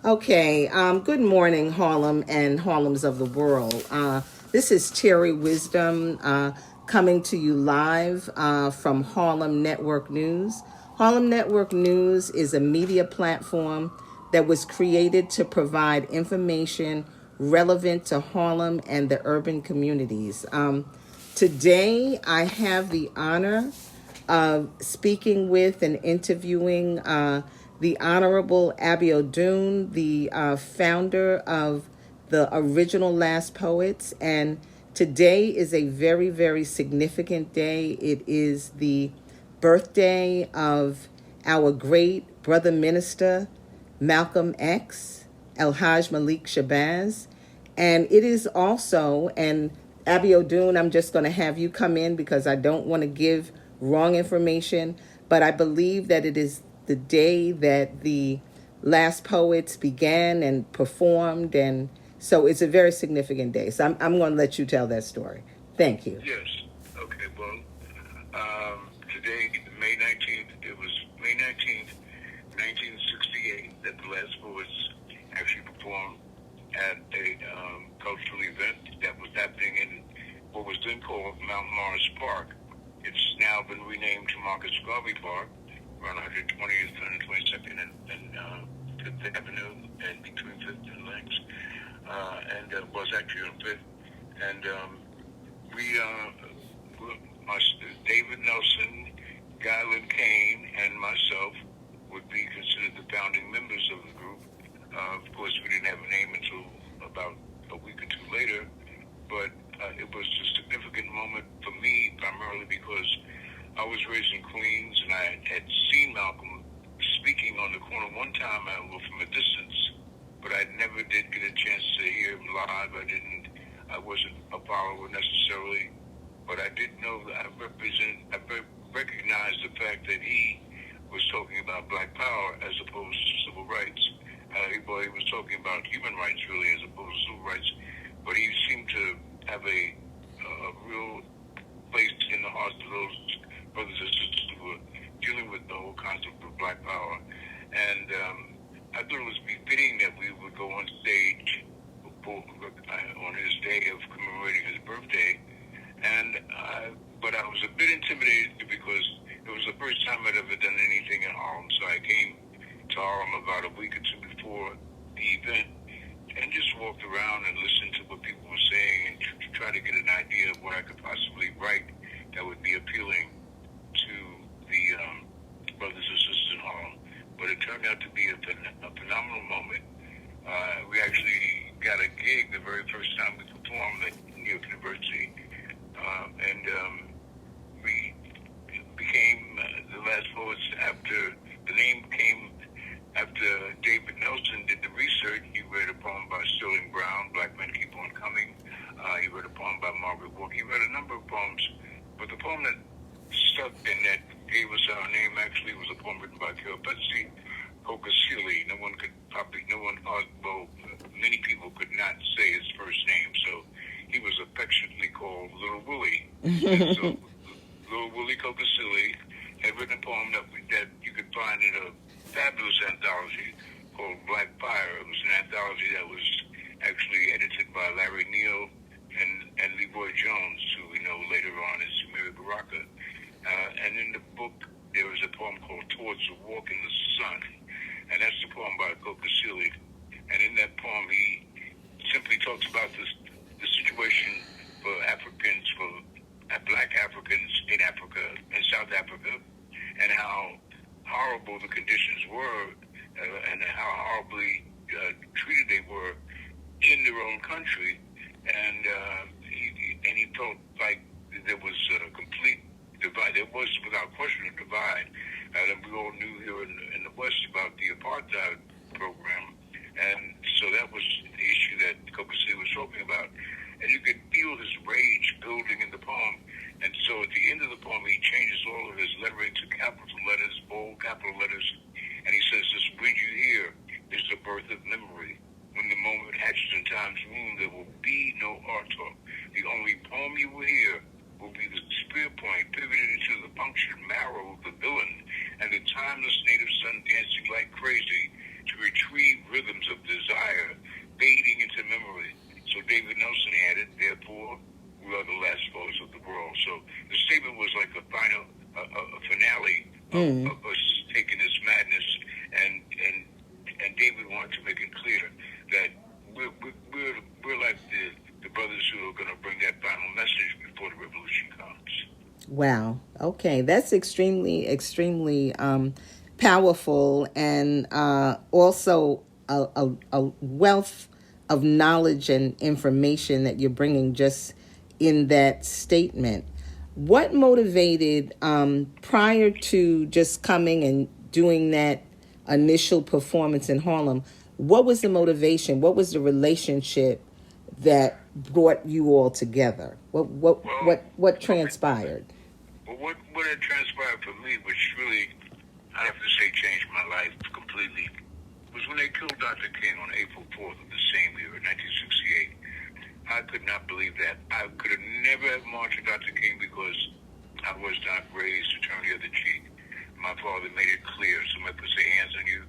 Okay, good morning, Harlem and Harlems of the world. This is Terri Wisdom coming to you live from Harlem Network News. Harlem Network News is a media platform that was created to provide information relevant to Harlem and the urban communities. Today, I have the honor speaking with and interviewing the Honorable Abiodun, the founder of the original Last Poets. And today is a very, very significant day. It is the birthday of our great brother minister, Malcolm X, El Haj Malik Shabazz. And it is also, and Abiodun, I'm just going to have you come in because I don't want to give wrong information, but I believe that it is the day that the Last Poets began and performed, and so it's a very significant day. So I'm going to let you tell that story. Thank you. Yes. Okay. Well, today, May 19th, it was May 19th, 1968, that the Last Poets actually performed at a cultural event that was happening in what was then called Mount Morris Park. It's now been renamed to Marcus Garvey Park, around 120th and 22nd and Fifth Avenue, and between Fifth and Links, and was actually on Fifth. And David Nelson, Guyland Kane, and myself would be considered the founding members of the group. Of course, we didn't have a name until about a week or two later, but it was a significant moment for me, primarily because I was raised in Queens, and I had seen Malcolm speaking on the corner one time from a distance, but I never did get a chance to hear him live. I wasn't a follower necessarily, but I did know that I recognized the fact that he was talking about Black Power as opposed to civil rights. He was talking about human rights really as opposed to civil rights, but he seemed to have a real place in the hearts of those brothers and sisters who were dealing with the whole concept of Black Power. And I thought it was befitting that we would go on stage on his day of commemorating his birthday. But I was a bit intimidated because it was the first time I'd ever done anything in Harlem. So I came to Harlem about a week or two before the event and just walked around and listened to what people were saying and try to get an idea of what I could possibly write that would be appealing to the brothers and sisters in Harlem. But it turned out to be a phenomenal moment. We actually got a gig the very first time we performed at New York University, and we became the Last Poets after the name came after David Nelson did the research. He read a poem by Sterling Brown, Black Men Keep On Coming. He read a poem by Margaret Walker. He read a number of poems, but the poem that stuck and that gave us our name actually was a poem written by Betsy Kokasili. Many people could not say his first name, so he was affectionately called Little Willie. So Little Willie Kokasili had written a poem that you could find in a fabulous anthology called Black Fire. It was an anthology that was actually edited by Larry Neal and Leroy Jones, who we know later on as Mary Baraka. And in the book, there was a poem called Towards a Walk in the Sun, and that's the poem by Kokasili. And in that poem, he simply talks about the situation for Africans, for Black Africans in Africa, in South Africa, and how horrible the conditions were, and how horribly treated they were in their own country. And he felt like there was a complete divide. There was, without question, a divide. And we all knew here in the West about the apartheid program. And so that was the issue that Kokasili was talking about. And you could feel his rage building in the poem. And so at the end of the poem, he changes all of his lettering to capital letters, bold capital letters. And he says, this wind you hear is the birth of memory. When the moment hatches in time's womb, there will be no art talk. The only poem you will hear will be the spear point pivoted into the punctured marrow of the villain and the timeless native sun dancing like crazy to retrieve rhythms of Mm. of us taking this madness, and David wanted to make it clear that we're like the brothers who are going to bring that final message before the revolution comes. Wow. Okay, that's extremely powerful, and also a wealth of knowledge and information that you're bringing just in that statement. What motivated, prior to just coming and doing that initial performance in Harlem? What was the motivation? What was the relationship that brought you all together? What transpired? Well, what had transpired for me, which really, I have to say, changed my life completely, was when they killed Dr. King on April 4th of the same year, 1968. I could not believe that. I could have never have marched with Dr. King because I was not raised to turn the other cheek. My father made it clear, somebody puts their hands on you,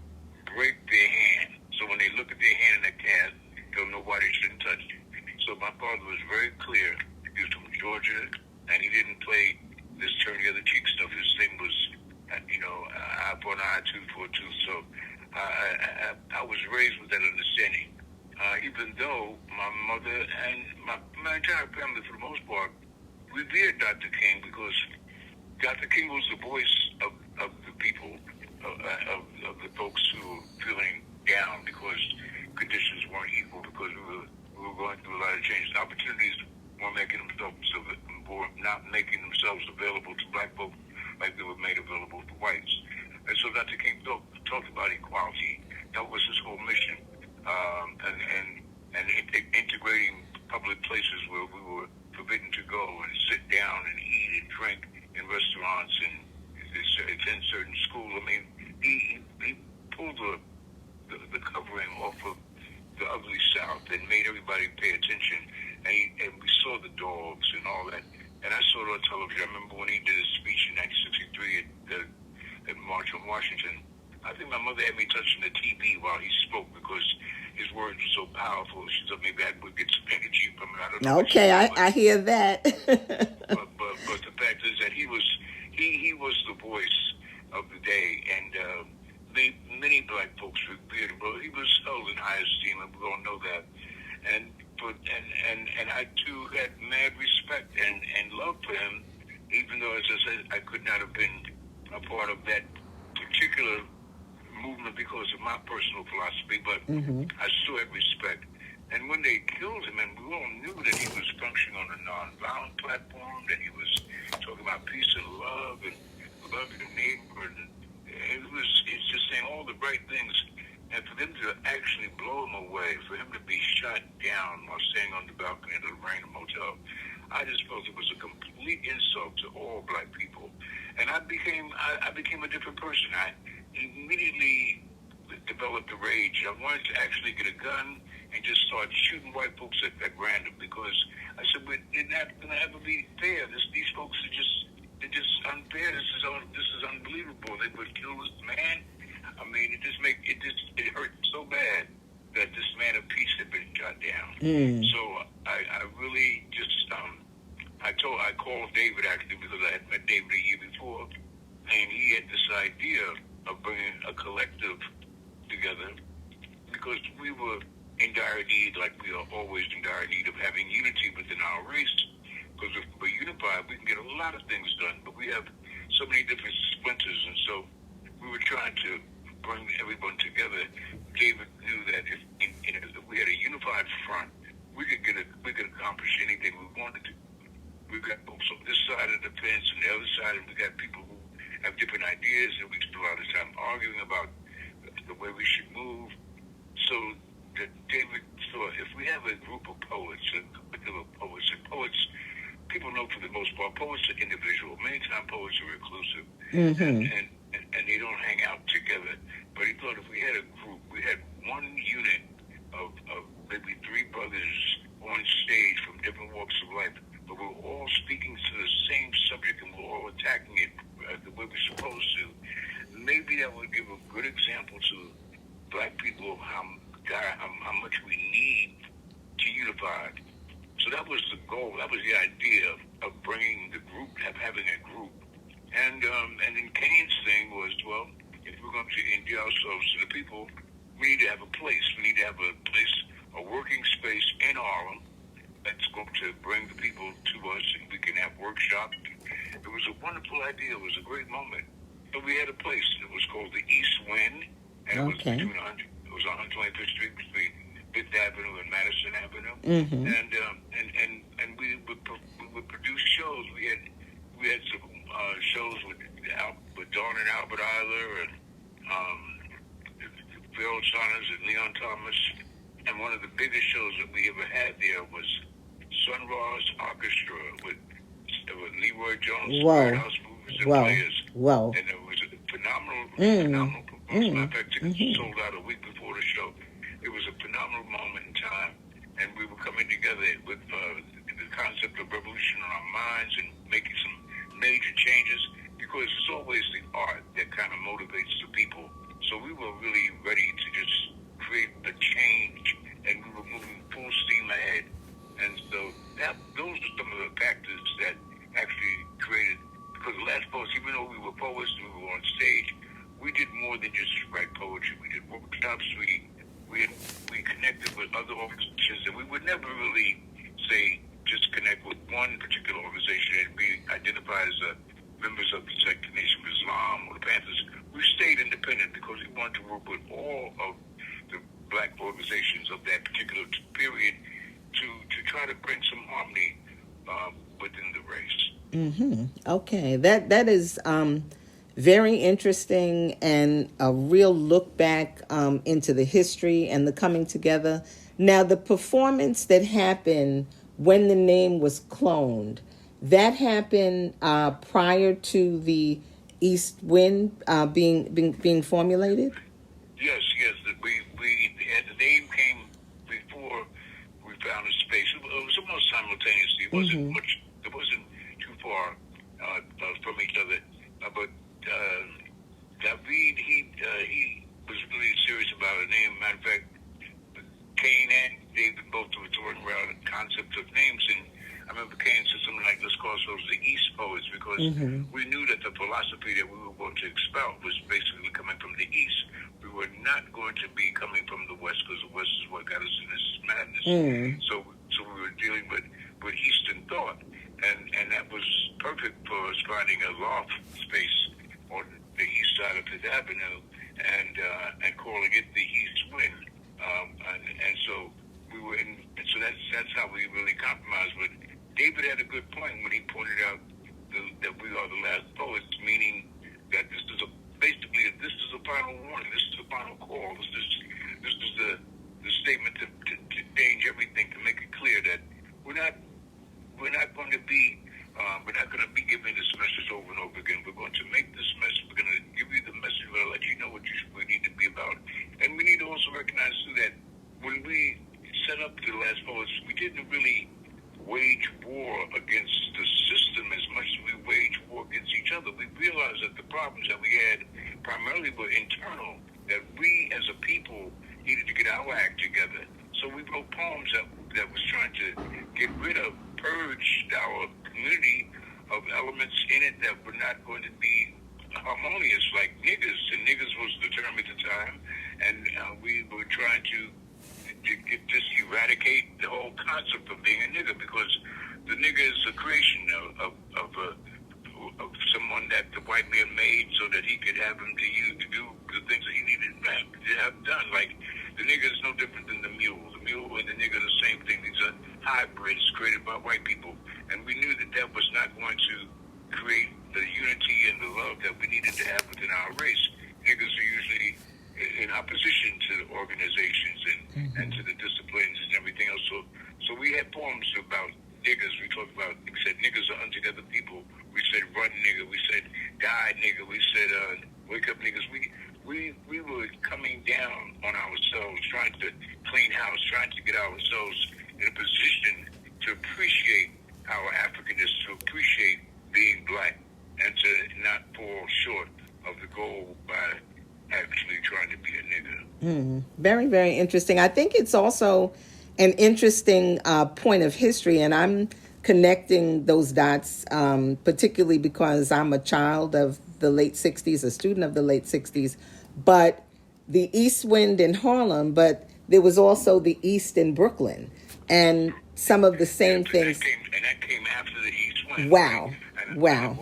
break their hand. So when they look at their hand in the cast, they'll know why they shouldn't touch you. So my father was very clear. He was from Georgia, and he didn't play this turn the other cheek stuff. His thing was, eye for an eye, tooth for a tooth. So I was raised with that understanding. Even though my mother and my entire family, for the most part, revered Dr. King because Dr. King was the voice of the people, of the folks who were feeling down because conditions weren't equal, because we were going through a lot of changes. Opportunities weren't not making themselves available to black folks like they were made available to whites. And so Dr. King talked about equality. That was his whole mission. And integrating public places where we were forbidden to go and sit down and eat and drink in restaurants and in certain schools. I mean, he pulled the covering off of the ugly South and made everybody pay attention. And we saw the dogs and all that. And I saw it on television. I remember when he did his speech in 1963 at March on Washington. I think my mother had me touching the TV while he spoke because his words were so powerful. She thought maybe I would get some energy from it. I don't know. Okay, I hear that. but the fact is that he was the voice of the day, and many black folks revered him. He was held in high esteem, and we all know that. And I too had mad respect and love for him, even though, as I said, I could not have been a part of that particular movement because of my personal philosophy, but I still had respect. And when they killed him, and we all knew that he was functioning on a nonviolent platform, that he was talking about peace and love and loving the neighbor, and it's just saying all the right things. And for them to actually blow him away, for him to be shot down while staying on the balcony of the Lorraine Motel, I just felt it was a complete insult to all black people. And I became a different person. I immediately developed a rage. I wanted to actually get a gun and just start shooting white folks at random because I said, they're not going to ever be fair. These folks are they're just unfair. This is unbelievable. They would kill this man. I mean, it hurt so bad that this man of peace had been shot down. So I really just I called David actually because I had met David a year before, and he had this idea of bringing a collective together because we were in dire need, like we are always in dire need of having unity within our race. Because if we're unified, we can get a lot of things done, but we have so many different splinters, and so we were trying to bring everyone together. David knew that if we had a unified front, we could accomplish anything we wanted to. We've got folks on this side of the fence and the other side, and we got people who have different ideas, and we spend a lot of time arguing about the way we should move. So that David thought, if we have a group of poets, a particular poets, and poets, people know for the most part, poets are individual. Many times poets are reclusive, and they don't hang out together. But he thought if we had a group, we had one unit of maybe three brothers on stage from different walks of life, but we're all speaking to the same subject and we're all attacking it the way we're supposed to. Maybe that would give a good example to black people of how much we need to unify. So that was the goal. That was the idea of bringing the group, having a group. And then Kane's thing was, well, if we're going to endear ourselves to the people, we need to have a place. We need to have a place, a working space in Harlem that's going to bring the people to us, and we can have workshops. It was a wonderful idea. It was a great moment. So we had a place. It was called the East Wind, and it was between it was on 125th Street between Fifth Avenue and Madison Avenue, and we would produce shows. We had some shows with Dawn and Albert Eiler and Phil Saunders and Leon Thomas, and one of the biggest shows that we ever had there was Sun Ra's Orchestra with Leroy Jones, House Movers and Players. Wow. And it was a phenomenal performance. Matter of fact, tickets sold out a week before the show. It was a phenomenal moment in time, and we were coming together with the concept of revolution in our minds and making some major changes, because it's always the art that kind of motivates the people. So we were really ready to just create a change, and we were moving full steam ahead. And so those are some of the factors that actually created, because the last poets, even though we were poets and we were on stage, we did more than just write poetry. We did workshops. We connected with other organizations, and we would never really say just connect with one particular organization and be identified as members of the Nation of Islam or the Panthers. We stayed independent because we wanted to work with all of the black organizations of that particular period to try to bring some harmony within the race. Okay, that is very interesting, and a real look back into the history and the coming together. Now, the performance that happened when the name was cloned, that happened prior to the East Wind being formulated? Yes. The name came before we found a space. It was almost simultaneously. It wasn't too far from each other. But David, he was really serious about a name. Matter of fact, Kane and David both were throwing around the concept of names, and I remember Kane said something like, let's call ourselves the East Poets, because we knew that the philosophy that we were going to expound was basically coming from the East. We were not going to be coming from the West, because the West is what got us in this madness. So we were dealing with Eastern thought, and that was perfect for us finding a loft space on the east side of Fifth Avenue and calling it the East Wind. And so we were in, and so that's how we really compromised. But David had a good point when he pointed out that we are the last poets, meaning that this is a final warning. This is a final call. This is the statement to change everything, to make it clear that we're not going to be giving this message over and over again. We're going to make this message. We're going to give you the message. We're going to let you know what we need to be about. And we need to also recognize too that when we set up the Last Poets, we didn't really wage war against the system as much as we waged war against each other. We realized that the problems that we had primarily were internal, that we as a people needed to get our act together. So we wrote poems that was trying to get rid of, purge our community of elements in it that were not going to be harmonious, like niggers. And niggers was the term at the time. And we were trying to eradicate the whole concept of being a nigger, because the nigger is a creation of someone that the white man made so that he could have him to do the things that he needed to have done. Like, the nigger is no different than the mule. The mule and the nigger are the same thing. These are hybrids created by white people. And we knew that was not going to create the unity and the love that we needed to have within our race. Niggers are usually in opposition to the organizations and to the disciplines and everything else. So we had poems about niggers. We talked about, we said niggers are untogether people. We said run nigger. We said die nigger. We said wake up niggers. We were coming down on ourselves, trying to clean house, trying to get ourselves in a position to appreciate our Africanness, to appreciate being black, and to not fall short of the goal by actually trying to be a nigger. Very, very interesting. I think it's also an interesting point of history, and I'm connecting those dots, particularly because I'm a child of the late 60s, a student of the late 60s, but the East Wind in Harlem, but there was also the East in Brooklyn, and some of the same things. And that came after the East Wind. Wow. Right? Wow.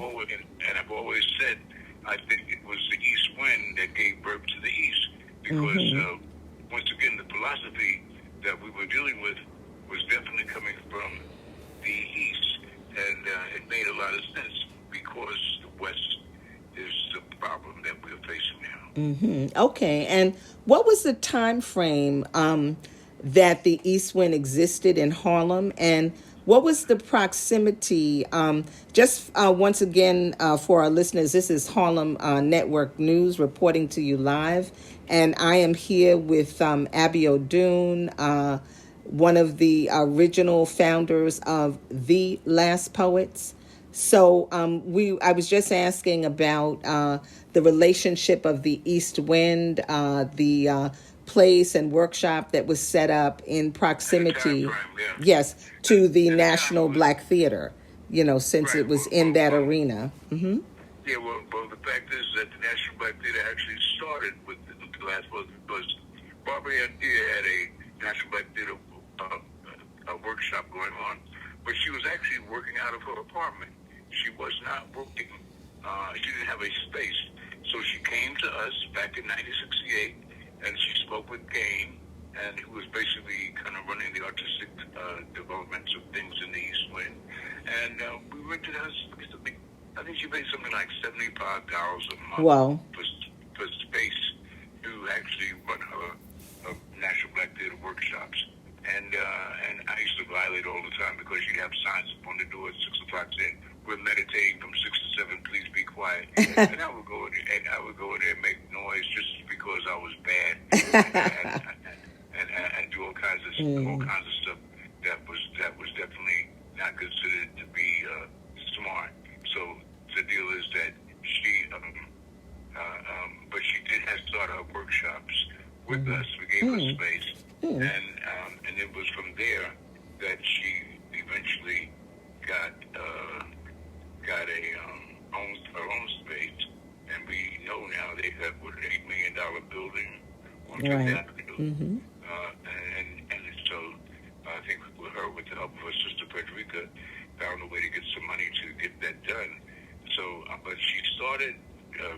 And I've always said, I think it was the East Wind that gave birth to the East, because once again, the philosophy that we were dealing with was definitely coming from the East, and it made a lot of sense because the West is the problem that we're facing now. Okay, and what was the time frame that the East Wind existed in Harlem, and what was the proximity? Once again, for our listeners, this is Harlem Network News reporting to you live, and I am here with Abiodun, one of the original founders of The Last Poets. So I was just asking about the relationship of the East Wind, the place and workshop that was set up in proximity, yes, to the National Black Theater, since it was in that arena. Mm-hmm. Yeah, well, the fact is that the National Black Theater actually started with the Last Poets, because Barbara Ann Deere had a National Black Theater a workshop going on, but she was actually working out of her apartment. She was not working, she didn't have a space. So she came to us back in 1968, and she spoke with Gain, and who was basically kind of running the artistic developments of things in the East Wind. And we rented her, I think she paid something like $75 a month. Wow. for space to actually run her National Black Theater workshops. And I used to violate all the time, because she'd have signs up on the door at 6 o'clock saying, "We're meditating from 6 to 7. Please be quiet." And I would go in there and make noise just because I was bad, and do all kinds of stuff that was definitely not considered to be smart. So the deal is that but she did have started her workshops with us. We gave her space. And it was from there that she eventually got her own space, and we know now they have an $8 million building on Fifth Avenue, and so I think with the help of her sister Frederica, found a way to get some money to get that done. So, but she started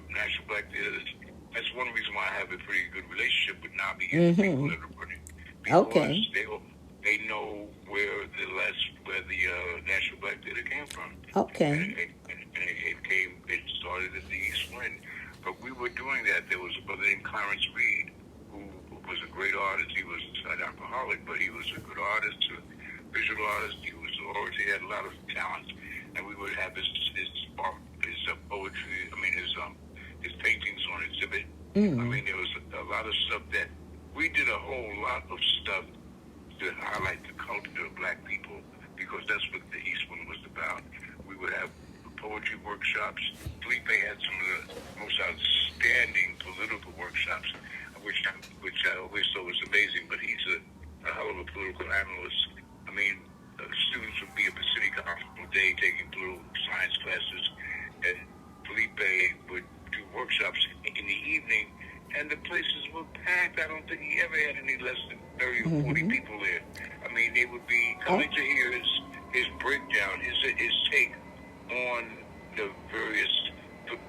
National Black Theater. That's one reason why I have a pretty good relationship with Nabi and the people that are running. Because they know where the National Black Theater came from. Okay. And it started at the East Wind. But we were doing that. There was a brother named Clarence Reed, who was a great artist. He was an alcoholic, but he was a good artist, a visual artist. He was an orator. He had a lot of talent. And we would have his poetry, his paintings on exhibit. There was a lot of stuff that we did, a whole lot of stuff to highlight the culture of Black people, because that's what the East Wind was about. We would have poetry workshops. Felipe had some of the most outstanding political workshops, which I always thought was amazing, but he's a hell of a political analyst. Students would be at the city council all day taking political science classes, and Felipe would do workshops in the evening, and the places were packed. I don't think he ever had any less than 30 or 40 people there. They would be coming to hear his breakdown, his take on the various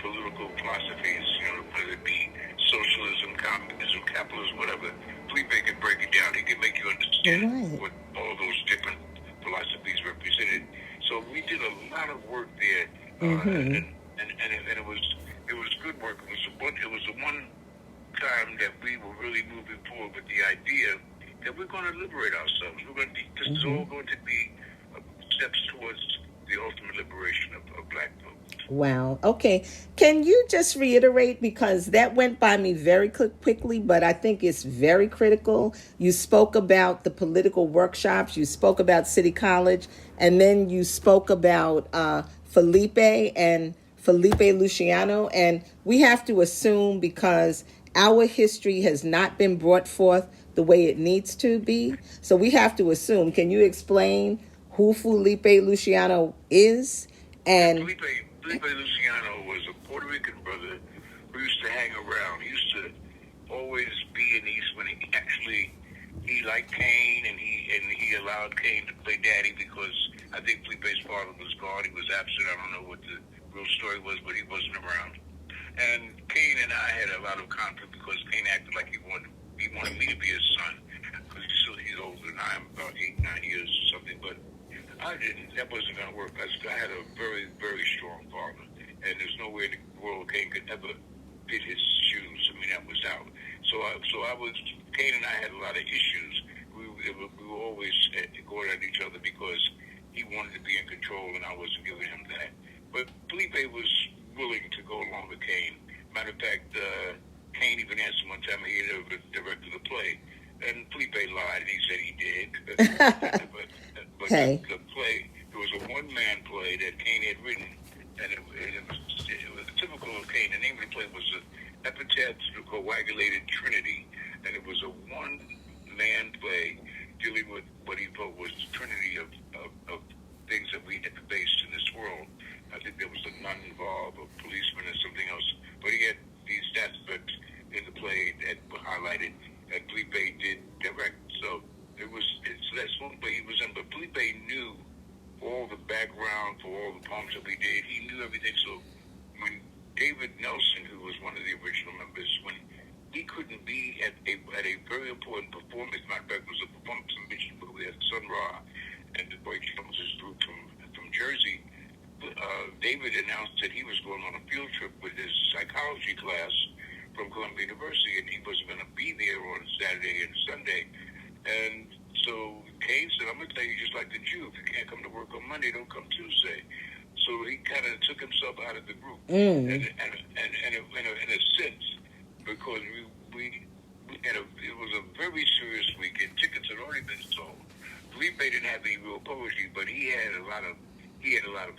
political philosophies, whether it be socialism, communism, capitalism, whatever. Felipe could break it down. He could make you understand what all those different philosophies represented. So we did a lot of work there, and it was good work. It was the one time that we were really moving forward with the idea that we're going to liberate ourselves. This is all going to be steps towards the ultimate liberation of Black folks. Wow. Okay. Can you just reiterate, because that went by me very quickly, but I think it's very critical. You spoke about the political workshops, you spoke about City College, and then you spoke about Felipe Luciano. And we have to assume, because our history has not been brought forth the way it needs to be, so we have to assume. Can you explain who Felipe Luciano is. And Felipe Luciano was a Puerto Rican brother who used to hang around. He used to always be in East when he liked Kane, and he allowed Kane to play daddy because I think Felipe's father was gone. He was absent. I don't know what the real story was, but he wasn't around. And Kane and I had a lot of conflict because Kane acted like he wanted me to be his son because he's older than I am, about 8-9 years or something. But I didn't. That wasn't going to work. I had a very, very strong father, and there's no way in the world Kane could ever fit his shoes. I mean, that was out. Kane and I had a lot of issues. We were always going at each other because he wanted to be in control, and I wasn't giving him that. But Felipe was willing to go along with Kane. Matter of fact, Kane even asked him one time if he had ever directed a play, and Felipe lied, and he said he did. but hey. the play, there was a one-man play that Kane had written, and it was typical of Kane. The name of the play was Epitaph to the Coagulated Trinity, and it was a one-man play dealing with what he felt was the trinity of things that we had faced in this world. I think there was a nun involved, a policeman, and something else. But he had these aspects in the play that were highlighted, and Felipe did direct. So that's one play he was in. But Felipe knew all the background for all the poems that we did. He knew everything. So when David Nelson, who was one of the original members, when he couldn't be at a very important performance, matter of fact, it was a performance in Michigan where we had Sun Ra and the Boy Jones's group from Jersey. David announced that he was going on a field trip with his psychology class from Columbia University, and he wasn't going to be there on Saturday and Sunday. And so Kane said, "I'm going to tell you just like the Jew. If you can't come to work on Monday, don't come Tuesday." So he kind of took himself out of the group, and in a sense, because it was a very serious weekend. Tickets had already been sold. Felipe didn't have any real poetry, but he had a lot of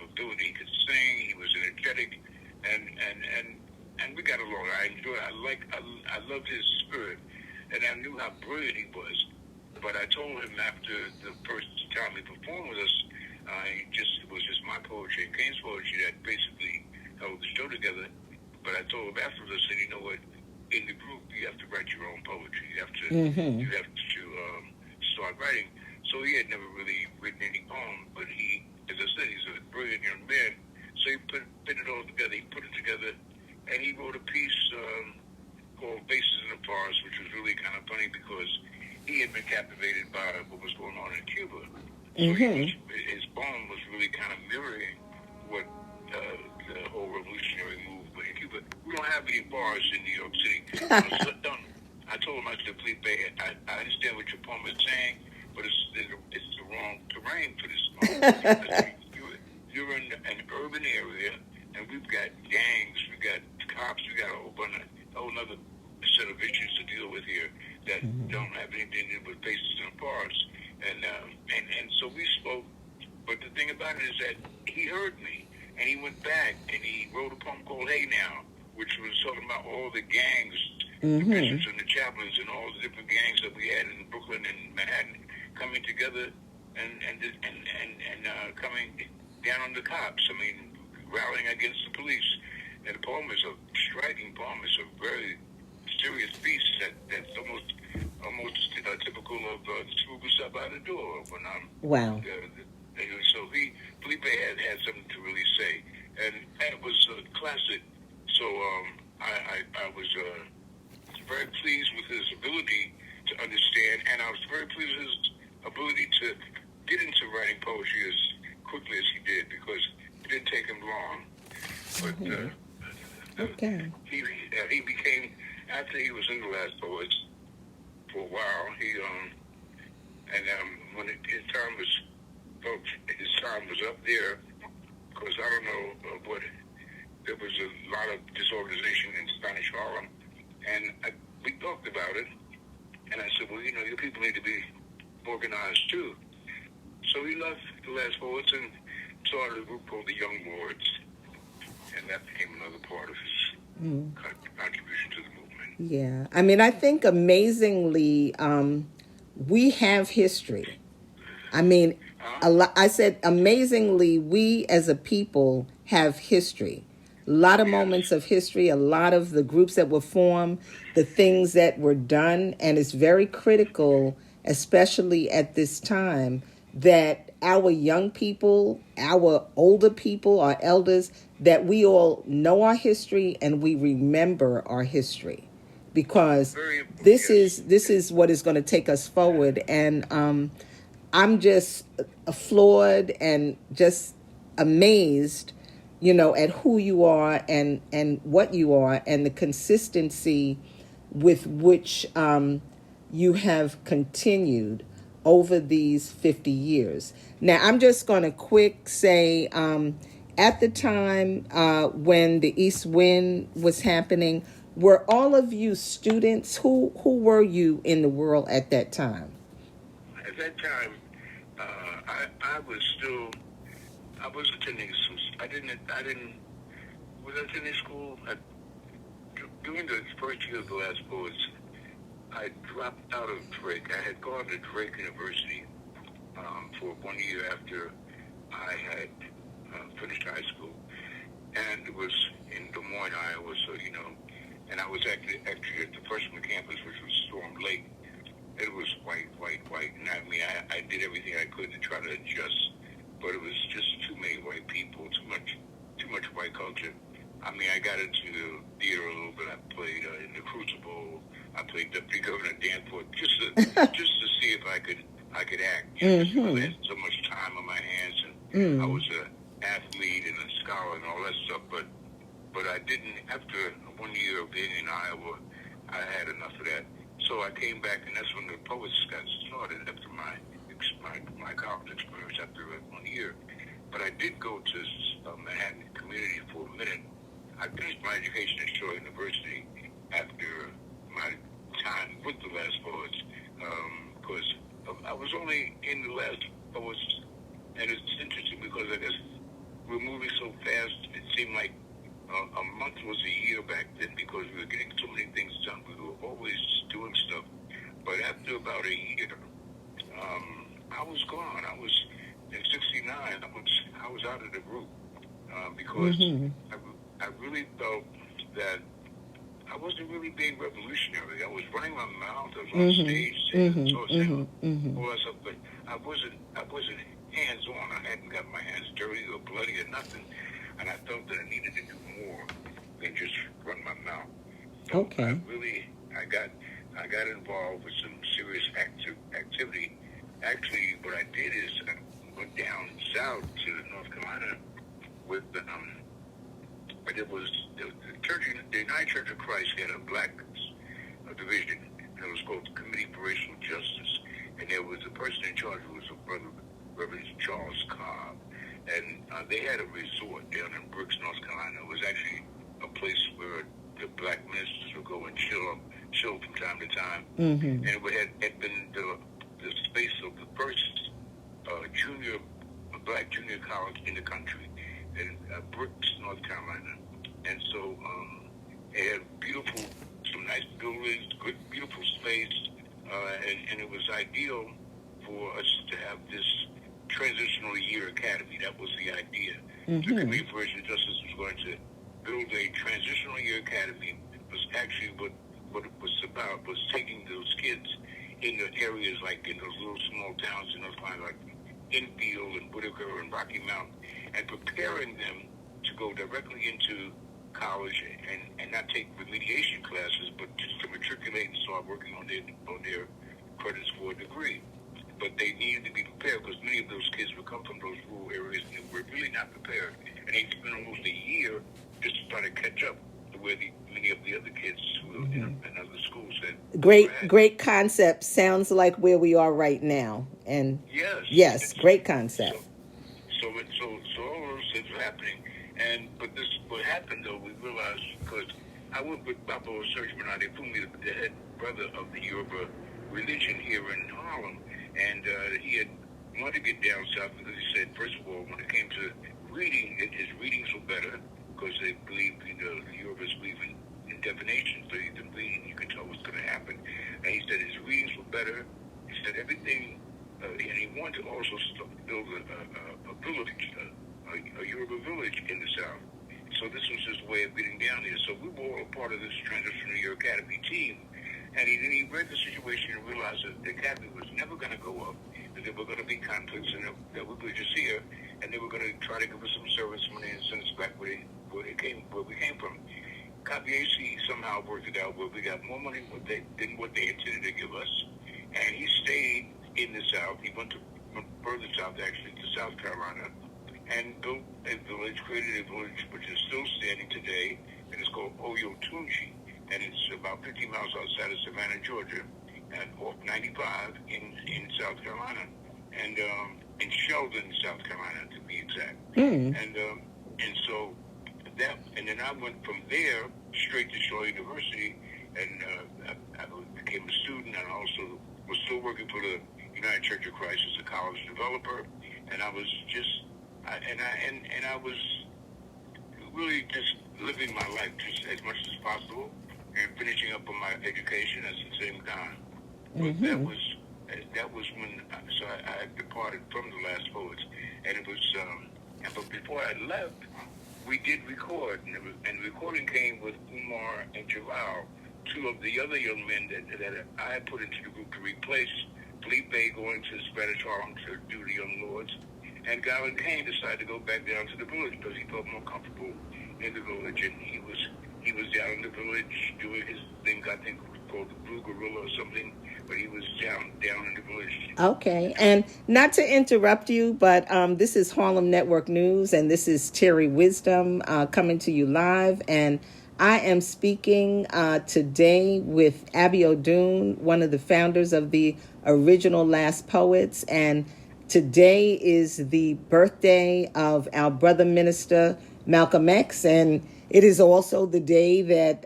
ability. He could sing. He was energetic, and we got along. I loved his spirit, and I knew how brilliant he was. But I told him after the first time he performed with us, it was just my poetry and Kane's poetry that basically held the show together. But I told him afterwards, I said, you know what? In the group, you have to write your own poetry. You have to start writing. So he had never really written any poem, but he, as I said, he's a brilliant young man. So he put it all together. He put it together, and he wrote a piece called Faces in the Forest, which was really kind of funny because he had been captivated by what was going on in Cuba. So his poem was really kind of mirroring what the whole revolutionary movement in Cuba. We don't have any bars in New York City. I told him, I said, Felipe, I understand what your poem is saying, but it's the wrong terrain for this poem. You're in an urban area, and we've got gangs, we've got cops, we've got a whole other set of issues to deal with here that don't have anything to do with Faces in the Forest. And so we spoke, but the thing about it is that he heard me, and he went back, and he wrote a poem called Hey Now, which was talking about all the gangs, the bishops and the chaplains and all the different gangs that we had in Brooklyn and Manhattan coming together and coming down on the cops. I mean, rallying against the police. And the poem is a striking poem. It's a very serious piece that's almost typical of Spooky Stuff Out the Door. Wow. So Felipe had something to really say, and it was classic. So I was very pleased with his ability to understand, and I was very pleased with his ability to get into writing poetry as quickly as he did, because it didn't take him long. But he became, after he was in the Last Poets for a while, when his time was up there, because I don't know there was a lot of disorganization in Spanish Harlem, and we talked about it, and I said, well, you people need to be organized too. So he left the Last Poets and started a group called the Young Lords, and that became another part of his contribution to the movement. Yeah, I mean, I think amazingly, we have history. I mean, I said, amazingly, we as a people have history. A lot of Yes. moments of history, a lot of the groups that were formed, the things that were done, and it's very critical, especially at this time, that our young people, our older people, our elders, that we all know our history and we remember our history, because Very, this is what is going to take us forward. And I'm just floored and just amazed, at who you are and what you are, and the consistency with which you have continued over these 50 years. Now, I'm just going to quick say, at the time when the East Wind was happening, were all of you students? Who were you in the world at that time? At that time, I was attending school. Was I attending school? During the first year of the last boards, I dropped out of Drake. I had gone to Drake University for 1 year after I had finished high school, and it was in Des Moines, Iowa. So and I was actually at the freshman campus, which was Storm Lake. It was white, and I mean, I did everything I could to try to adjust, but it was just too many white people, too much white culture. I mean, I got into theater a little bit. I played in the Crucible. I played Deputy Governor Danforth just to see if I could act. Because I had so much time on my hands, and I was an athlete and a scholar and all that stuff. But I didn't. After 1 year of being in Iowa, I had enough of that. So I came back, and that's when the poets got started after my college experience after 1 year. But I did go to Manhattan Community for a minute. I finished my education at Shaw University after my time with the last poets, because I was only in the last poets, and it's interesting because I guess we're moving so fast. It seemed like a month was a year back then because we were getting so many things done. We were always doing stuff. But after about a year, I was gone. I was in '69. I was out of the group because I really felt that I wasn't really being revolutionary. I was running my mouth. I was on stage saying all that stuff, but I wasn't hands on. I hadn't got my hands dirty or bloody or nothing, and I felt that I needed to do more than just run my mouth. So Okay. I got involved with some serious activity. Actually, what I did is I went down south to North Carolina with but it was the United Church of Christ had a black division, and it was called the Committee for Racial Justice, and there was a person in charge who was a brother, Reverend Charles Cobb, and they had a resort down in Brooks, North Carolina. It was actually a place where the black ministers would go and chill from time to time, and it had been the space of the first black junior college in the country in Brooks, North Carolina. And so it had some nice buildings, good, beautiful space, and it was ideal for us to have this transitional year academy. That was the idea. The Committee for Racial Justice was going to build a transitional year academy. It was actually what it was about was taking those kids in the areas like in those little small towns in North Carolina, like Enfield and Whitaker and Rocky Mount, and preparing them to go directly into college and not take remediation classes, but just to matriculate and start working on their credits for a degree. But they needed to be prepared because many of those kids would come from those rural areas and they were really not prepared. And they spent almost a year just to try to catch up to where many of the other kids who were in other schools had. Great concept. Sounds like where we are right now. And yes, great concept. So all those things were happening. But what happened though, we realized because I went with Babo Serge Bernard, they put me the head brother of the Yoruba religion here in Harlem, and he had wanted to get down south because he said, first of all, when it came to reading, his readings were better because they believed, the Yorubas believe in divination, so you can tell what's going to happen. And he said his readings were better. He said everything and he wanted to also build a village, a Yoruba village in the South. So this was his way of getting down there. So we were all a part of this Transitional Year Academy team. And he read the situation and realized that the academy was never going to go up, that there were going to be conflicts, and that we were just here, and they were going to try to give us some service money and send us back where we came from. Kabiesi somehow worked it out where we got more money than what they intended to give us. And he stayed in the South. He went further south, actually, to South Carolina, and built a village, created a village which is still standing today, and it's called Oyewole. And it's about 50 miles outside of Savannah, Georgia, and off 95 in South Carolina, and in Sheldon, South Carolina, to be exact. And so that, and then I went from there straight to Shaw University, and I became a student, and I also was still working for the United Church of Christ as a college developer, and I was just, I was really just living my life just as much as possible, and finishing up on my education at the same time. But that was when I departed from the Last Poets, and it was but before I left, we did record, and the recording came with Umar and Jalal, two of the other young men that I had put into the group to replace Felipe going to Spanish Harlem to do the Young Lords, and Galen Kane decided to go back down to the village because he felt more comfortable in the village, and he was down in the village doing his thing, I think called the Blue Gorilla or something, but he was down in the village. Okay, and not to interrupt you, but this is Harlem Network News, and this is Terri Wisdom coming to you live, and I am speaking today with Abiodun, one of the founders of the original Last Poets, and today is the birthday of our brother minister, Malcolm X, and it is also the day that,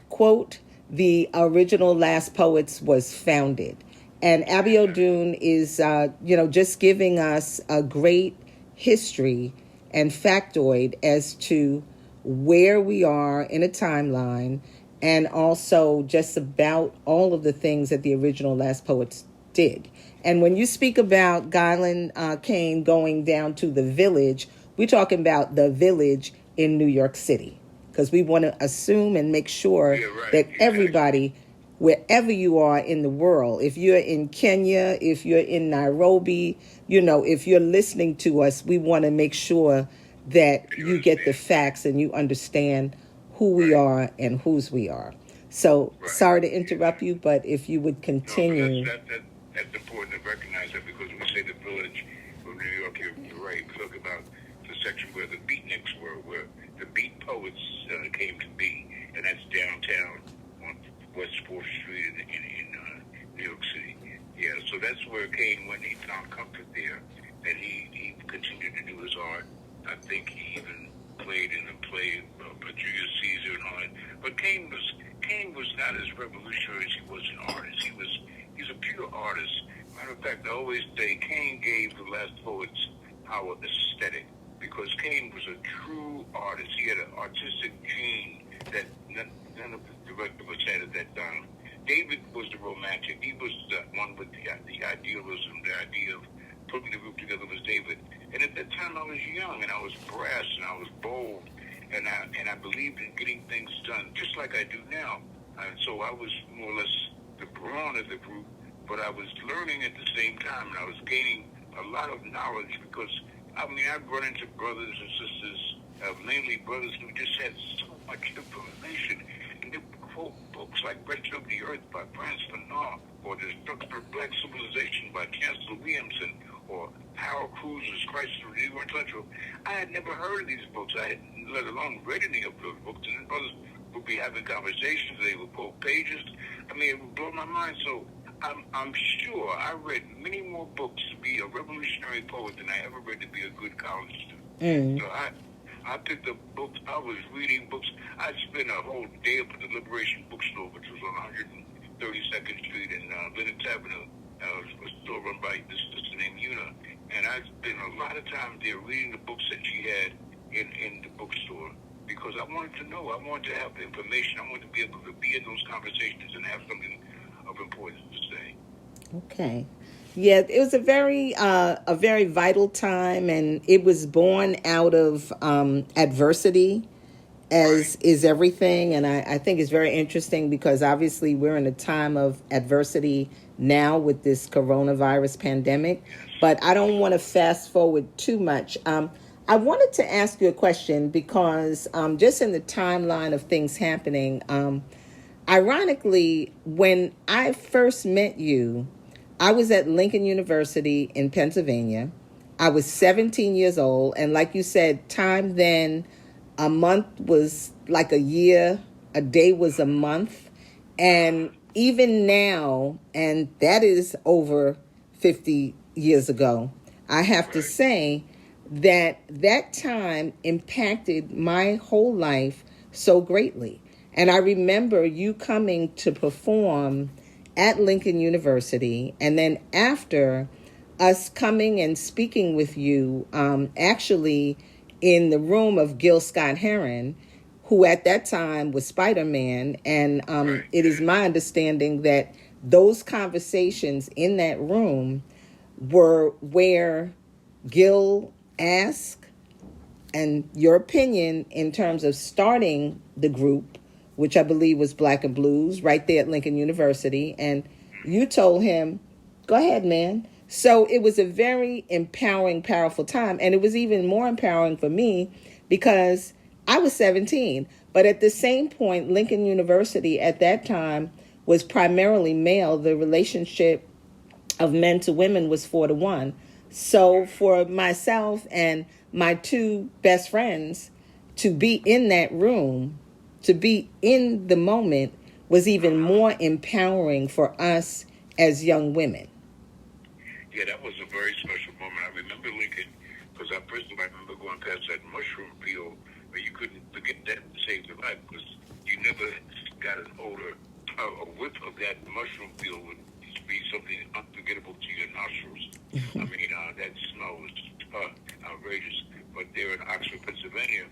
quote, the original Last Poets was founded. And Abiodun is, just giving us a great history and factoid as to where we are in a timeline, and also just about all of the things that the original Last Poets did. And when you speak about Galen Kane going down to the village, we're talking about the village in New York City, because we want to assume and make sure that everybody, wherever you are in the world, if you're in Kenya, if you're in Nairobi, if you're listening to us, we want to make sure that you get the facts and you understand who we are and whose we are. So sorry to interrupt you, but if you would continue. No, that's important to recognize that, because when we say the village of New York, you're right. We talk about the section where the beatniks were, where the beat poets came to be, and that's downtown on West 4th Street in New York City. Yeah, so that's where Kane went. He found comfort there, and he continued to do his art. I think he even played in a play of Julius Caesar and all that. But Kane was not as revolutionary as he was an artist. He's a pure artist. Matter of fact, I always say Kane gave the Last Poets our aesthetic, because Kane was a true artist. He had an artistic gene that none of the rest of us had at that time. David was the romantic. He was the one with the idealism, the idea of putting the group together was David. And at that time I was young, and I was brass, and I was bold, and I believed in getting things done, just like I do now. And so I was more or less the brawn of the group, but I was learning at the same time, and I was gaining a lot of knowledge, because I've run into brothers and sisters, mainly brothers who just had so much information, and they would quote books like Breath of the Earth by Franz Fanon, or The Structure of Black Civilization by Chancellor Williamson, or Harold Cruz's Crisis of the Negro Intellectual. I had never heard of these books. I had let alone read any of those books, and then brothers would be having conversations. They would quote pages. It would blow my mind. So I'm sure I read many more books to be a revolutionary poet than I ever read to be a good college student. So I picked up books. I was reading books. I spent a whole day up at the Liberation Bookstore, which was on 132nd Street in Lenox Avenue. It was a store run by this sister named Una. And I spent a lot of time there reading the books that she had in the bookstore, because I wanted to know. I wanted to have the information. I wanted to be able to be in those conversations and have something of importance to say. Okay. Yeah, it was a very vital time, and it was born out of adversity, Right. as is everything. And I think it's very interesting because obviously we're in a time of adversity now with this coronavirus pandemic. Yes. But I don't want to Absolutely. fast forward too much. I wanted to ask you a question because just in the timeline of things happening, ironically, when I first met you, I was at Lincoln University in Pennsylvania. I was 17 years old. And like you said, time then, a month was like a year, a day was a month. And even now, and that is over 50 years ago, I have to Right. say that that time impacted my whole life so greatly. And I remember you coming to perform at Lincoln University, and then after us coming and speaking with you, actually in the room of Gil Scott Heron, who at that time was Spider-Man. And Right. it is Yes. my understanding that those conversations in that room were where Gil asked and your opinion in terms of starting the group, which I believe was Black and Blues, right there at Lincoln University. And you told him, go ahead, man. So it was a very empowering, powerful time. And it was even more empowering for me because I was 17. But at the same point, Lincoln University at that time was primarily male. The relationship of men to women was 4-1. So for myself and my two best friends to be in that room, to be in the moment, was even more empowering for us as young women. Yeah, that was a very special moment. I remember Lincoln because I remember going past that mushroom field where you couldn't forget that to save your life because you never got an odor. A whiff of that mushroom field would be something unforgettable to your nostrils. I mean, that smell was outrageous. But there in Oxford, Pennsylvania,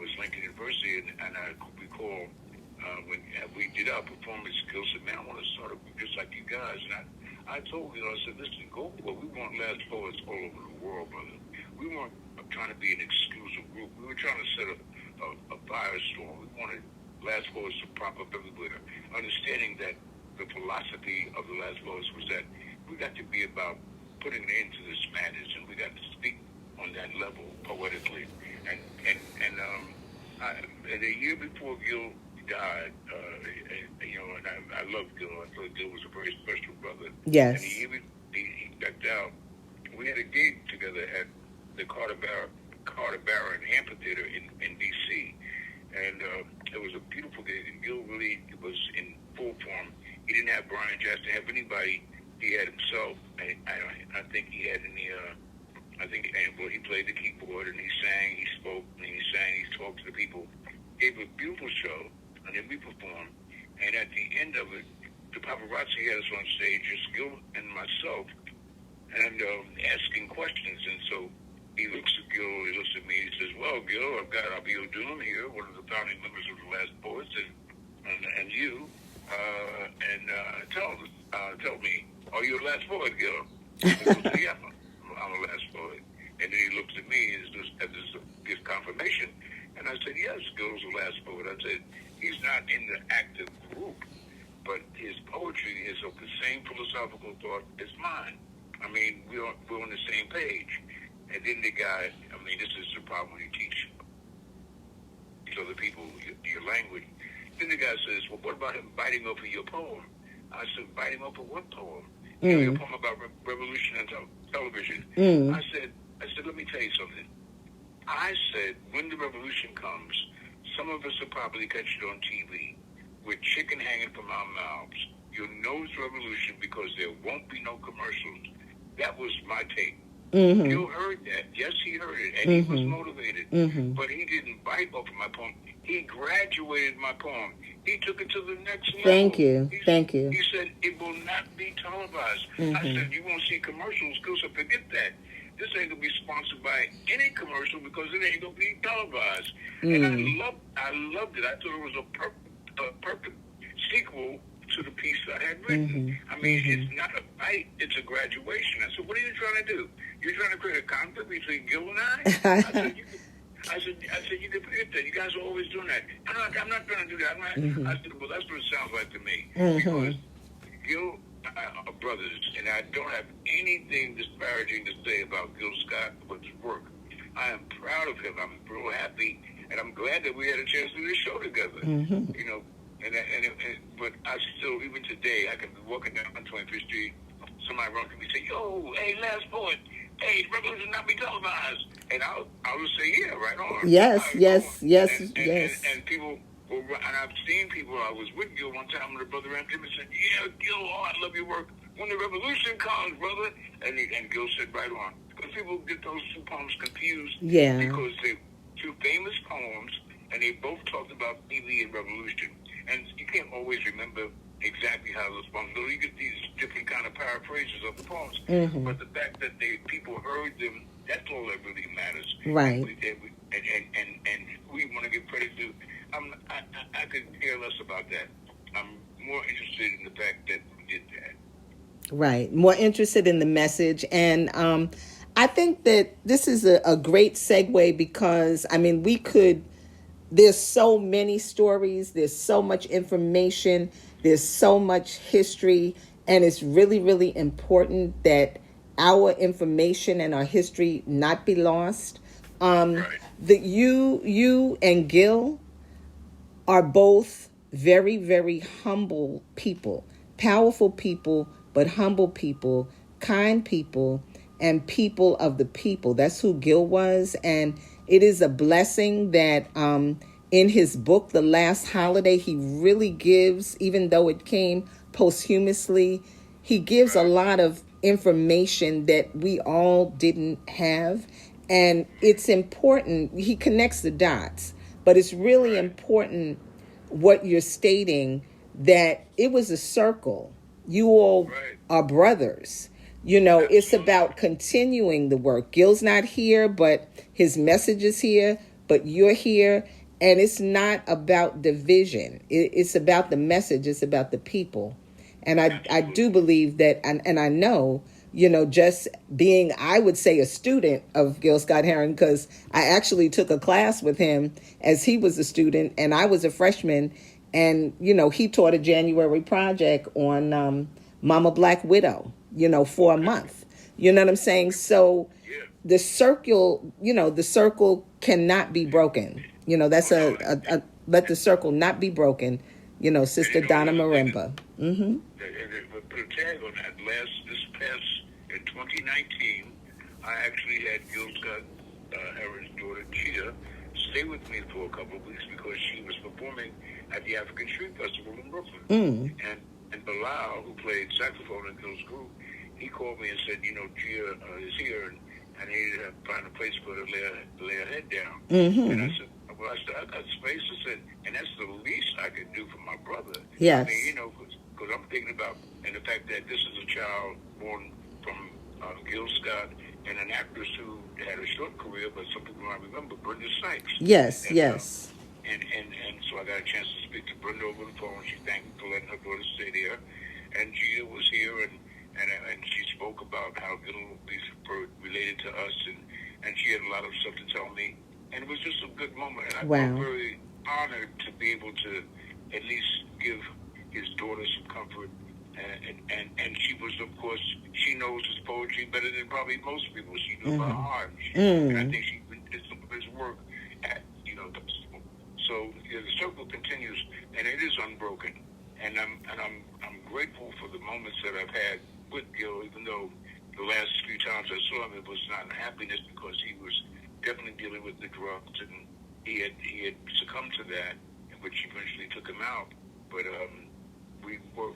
was Lincoln University, and I recall when we did our performance skills, said, man, I want to start a group just like you guys. And I told you, I said, listen, go for it. We want last poets all over the world, brother. We weren't trying to be an exclusive group. We were trying to set a firestorm. We wanted last poets to prop up everywhere, understanding that the philosophy of the last poets was that we got to be about putting an end to this madness, and we got to speak on that level poetically. And a year before Gil died, and I love Gil. I thought Gil was a very special brother. And the Yes. year he got down, we had a gig together at the Carter Barron Amphitheater in D.C. And it was a beautiful gig. And Gil really was in full form. He didn't have Brian Jackson, have anybody. He had himself. I think he had any. He played the keyboard and he sang, he spoke, and he sang, he talked to the people. Gave a beautiful show, and then we performed. And at the end of it, the paparazzi had us on stage, just Gil and myself, and asking questions. And so he looks at Gil, he looks at me, he says, well, Gil, I've got Abiodun here, one of the founding members of the Last Poets, and you, tell me, are you a last poet, Gil? He goes, yeah, I'm a last poet. And then he looks at me as this confirmation. And I said, yes, Gil's the last poet. I said, he's not in the active group, but his poetry is of the same philosophical thought as mine. I mean, we're on the same page. And then the guy, this is the problem when you teach other people your language. Then the guy says, well, what about him biting over your poem? I said, biting over what poem? Your poem about revolution and television. I said, let me tell you something. I said, when the revolution comes, some of us will probably catch it on TV with chicken hanging from our mouths. You'll know it's revolution because there won't be no commercials. That was my take. You heard that. Yes, he heard it, and he was motivated. But he didn't bite off my poem. He graduated my poem. He took it to the next level. Thank you. Thank you. He said, it will not be televised. I said, you won't see commercials, so forget that. This ain't going to be sponsored by any commercial because it ain't going to be televised. And I loved it. I thought it was a perfect sequel to the piece I had written. I mean, it's not a fight, it's a graduation. I said, what are you trying to do? You're trying to create a conflict between Gil and I? I said, you can forget that. You guys are always doing that. I'm not trying to do that. I said, well, that's what it sounds like to me. Because Gil and I are brothers, and I don't have anything disparaging to say about Gil Scott with his work. I am proud of him. I'm real happy, and I'm glad that we had a chance to do this show together. You know, but I still, even today, I can be walking down 25th Street, somebody runs to me and say, yo, hey, last point, hey, the revolution not be televised. And I'll just say, yeah, right on. Yes. And people, and I've seen people, I was with Gil one time, and the brother ran to me and said, yeah, Gil, I love your work. When the revolution comes, brother. And Gil said, right on. Because people get those two poems confused. Yeah. Because they're two famous poems, and they both talked about TV and revolution. And you can't always remember exactly how those poems go. You get these different kind of paraphrases of the poems. But the fact that people heard them, that's all that really matters. Right. And we want to give credit to. I could care less about that. I'm more interested in the fact that we did that. Right. More interested in the message. And I think that this is a great segue because, I mean, there's so many stories, there's so much information, there's so much history, and it's really, really important that our information and our history not be lost. That you and Gil are both very, very humble people, powerful people, but humble people, kind people, and people of the people. That's who Gil was. And it is a blessing that in his book, The Last Holiday, he really gives, even though it came posthumously, he gives a lot of information that we all didn't have. And it's important. He connects the dots. But it's really important what you're stating, that it was a circle. You all are brothers. You know, it's about continuing the work. Gil's not here, but his message is here, but you're here. And it's not about division. It's about the message. It's about the people. And I do believe that, and I know, you know, just being, I would say, a student of Gil Scott-Heron, because I actually took a class with him as he was a student and I was a freshman. And, you know, he taught a January project on Mama Black Widow, you know, for a month. You know what I'm saying? So the circle, you know, the circle cannot be broken. You know, that's let the circle not be broken. You know, Sister Donna Marimba. Put a tag on that. This past in 2019, I actually had Gil Scott-Heron's daughter Gia stay with me for a couple of weeks because she was performing at the African Street Festival in Brooklyn. And Bilal, who played saxophone in Gil's group, he called me and said, you know, Gia is here, and I needed to find a place for her to lay her head down. And I said, well, I got space. I said, and that's the least I could do for my brother. Yes. I mean, you know, because I'm thinking about, and the fact that this is a child born from Gil Scott and an actress who had a short career, but some people might remember, Brenda Sykes. Yes, and, yes. And so I got a chance to speak to Brenda over the phone. She thanked me for letting her daughter stay there. And Gia was here, and she spoke about how Gil was related to us, and she had a lot of stuff to tell me. And it was just a good moment. And I felt very honored to be able to at least give his daughter some comfort. And she was, of course, she knows his poetry better than probably most people. She knew by heart. And I think she did some of his work at, you know, so the circle continues, and it is unbroken. And I'm grateful for the moments that I've had with Gil, even though the last few times I saw him, it was not happiness because he was definitely dealing with the drugs, and he had succumbed to that, which eventually took him out. But we were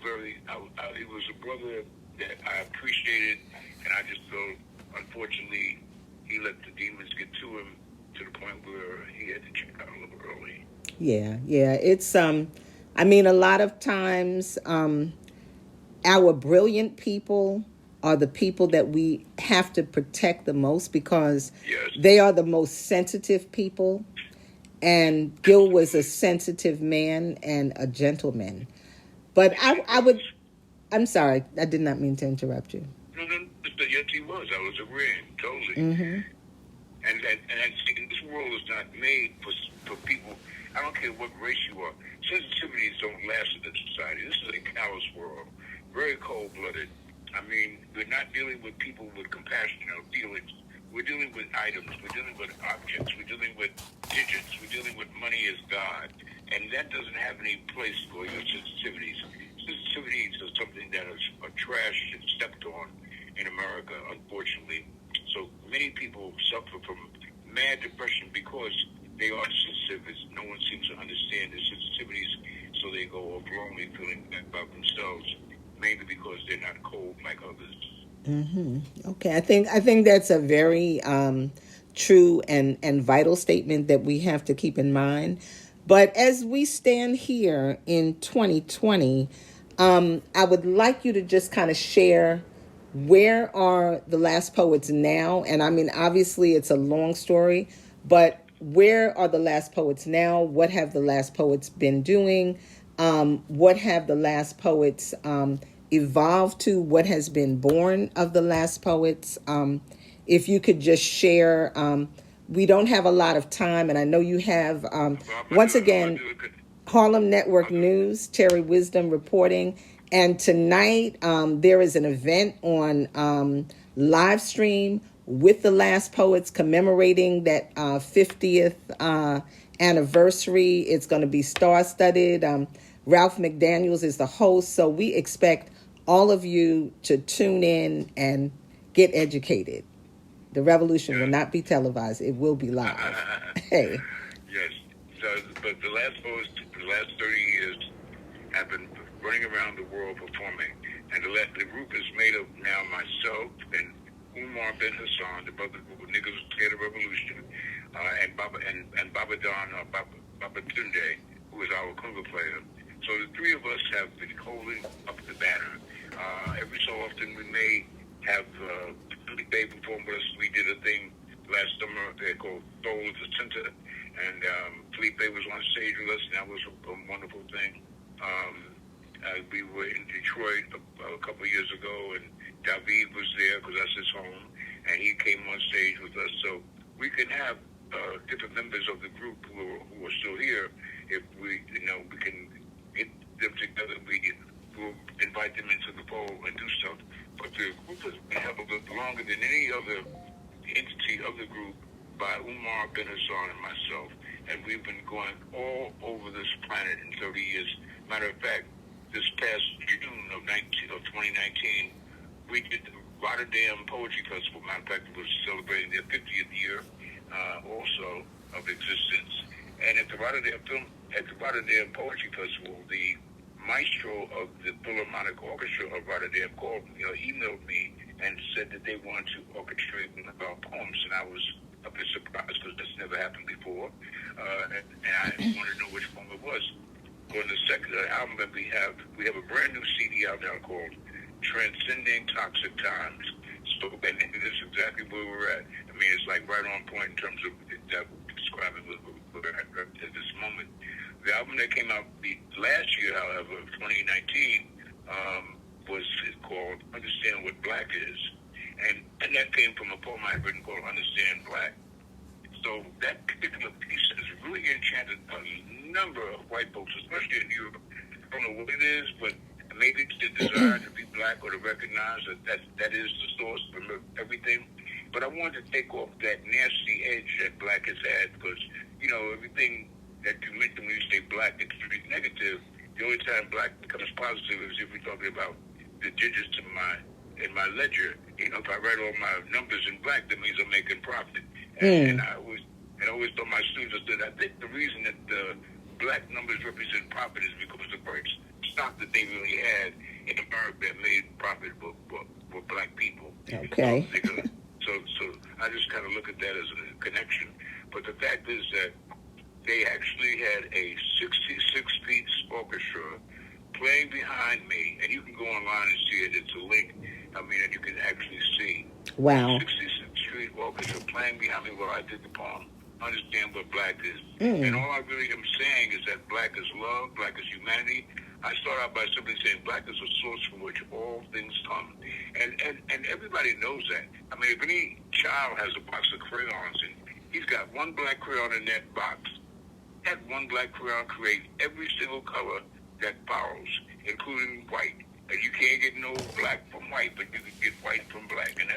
he was a brother that I appreciated, and I just felt, unfortunately, he let the demons get to him to the point where he had to check out a little early. Yeah. It's, I mean, a lot of times, our brilliant people are the people that we have to protect the most because they are the most sensitive people. And Gil was a sensitive man and a gentleman. But Yes, he I would. was. I'm sorry. I did not mean to interrupt you. No, no, yes, he was. I was agreeing totally. Mm-hmm. And see, this world is not made for people. I don't care what race you are. Sensitivities don't last in this society. This is a callous world, very cold blooded. I mean, we're not dealing with people with compassionate feelings. We're dealing with items. We're dealing with objects. We're dealing with digits. We're dealing with money as God, and that doesn't have any place for your sensitivities. Sensitivities are something that are trashed and stepped on in America, unfortunately. So many people suffer from mad depression because they are sensitive. No one seems to understand their sensitivities, so they go off wrongly feeling bad about themselves, mainly because they're not cold like others. Mm-hmm. Okay, I think that's a very true and vital statement that we have to keep in mind. But as we stand here in 2020, I would like you to just kind of share where are the last poets now, and I mean obviously it's a long story, but where are the last poets now? What have the last poets been doing? What have the last poets evolved to? What has been born of the last poets? If you could just share, we don't have a lot of time, and I know you have, once again, Harlem Network News, Terri Wisdom reporting. And tonight there is an event on live stream with the Last Poets commemorating that 50th anniversary. It's going to be star-studded. Ralph McDaniels is the host, so we expect all of you to tune in and get educated. The revolution will not be televised. It will be live. Hey. Yes. So, but the last 30 years, have been running around the world performing. And the group is made of now myself and Umar Ben Hassan, the brother who niggas scared of revolution, and Baba Tunde, who is our conga player. So the three of us have been holding up the banner. Every so often we may have Felipe perform with us. We did a thing last summer they called Soul at the Center, and Felipe was on stage with us, and that was a wonderful thing. We were in Detroit a couple of years ago, and David was there because that's his home, and he came on stage with us. So we can have different members of the group who are still here. If we can get them together, we'll invite them into the fold and do stuff. But the group has been held longer than any other entity of the group by Umar Ben Hassan and myself, and we've been going all over this planet in 30 years. Matter of fact, this past June of 2019, we did the Rotterdam Poetry Festival. Matter of fact, it was celebrating their 50th year also of existence. And at the Rotterdam Poetry Festival, the maestro of the Philharmonic Orchestra of Rotterdam emailed me and said that they wanted to orchestrate one of our poems, and I was a bit surprised because that's never happened before, and I wanted to know which poem it was. On the second album that we have a brand new CD out now called Transcending Toxic Times. So, and this is exactly where we're at. I mean, it's like right on point in terms of that describing what we're at this moment. The album that came out last year, however, 2019, was called Understand What Black Is. And that came from a poem I had written called Understand Black. So that particular piece has really enchanted a number of white folks, especially in Europe. I don't know what it is, but maybe it's the desire to be black or to recognize that is the source of everything. But I wanted to take off that nasty edge that black has had because, everything that you mentioned when you say black, it's really negative. The only time black becomes positive is if we're talking about the digits in my ledger. If I write all my numbers in black, that means I'm making profit. And I always told my students, I said, I think the reason that the black numbers represent profit is because the first stock that they really had in America that made profit were black people. Okay. So I just kind of look at that as a connection. But the fact is that they actually had a 66-piece orchestra playing behind me, and you can go online and see it. It's a link. And you can actually see. Wow. 66th orchestra playing behind me while I did the poem. Understand what black is. And all I really am saying is that black is love, black is humanity, I start out by simply saying black is a source from which all things come. And everybody knows that. I mean, if any child has a box of crayons and he's got one black crayon in that box, that one black crayon creates every single color that follows, including white. And you can't get no black from white, but you can get white from black. And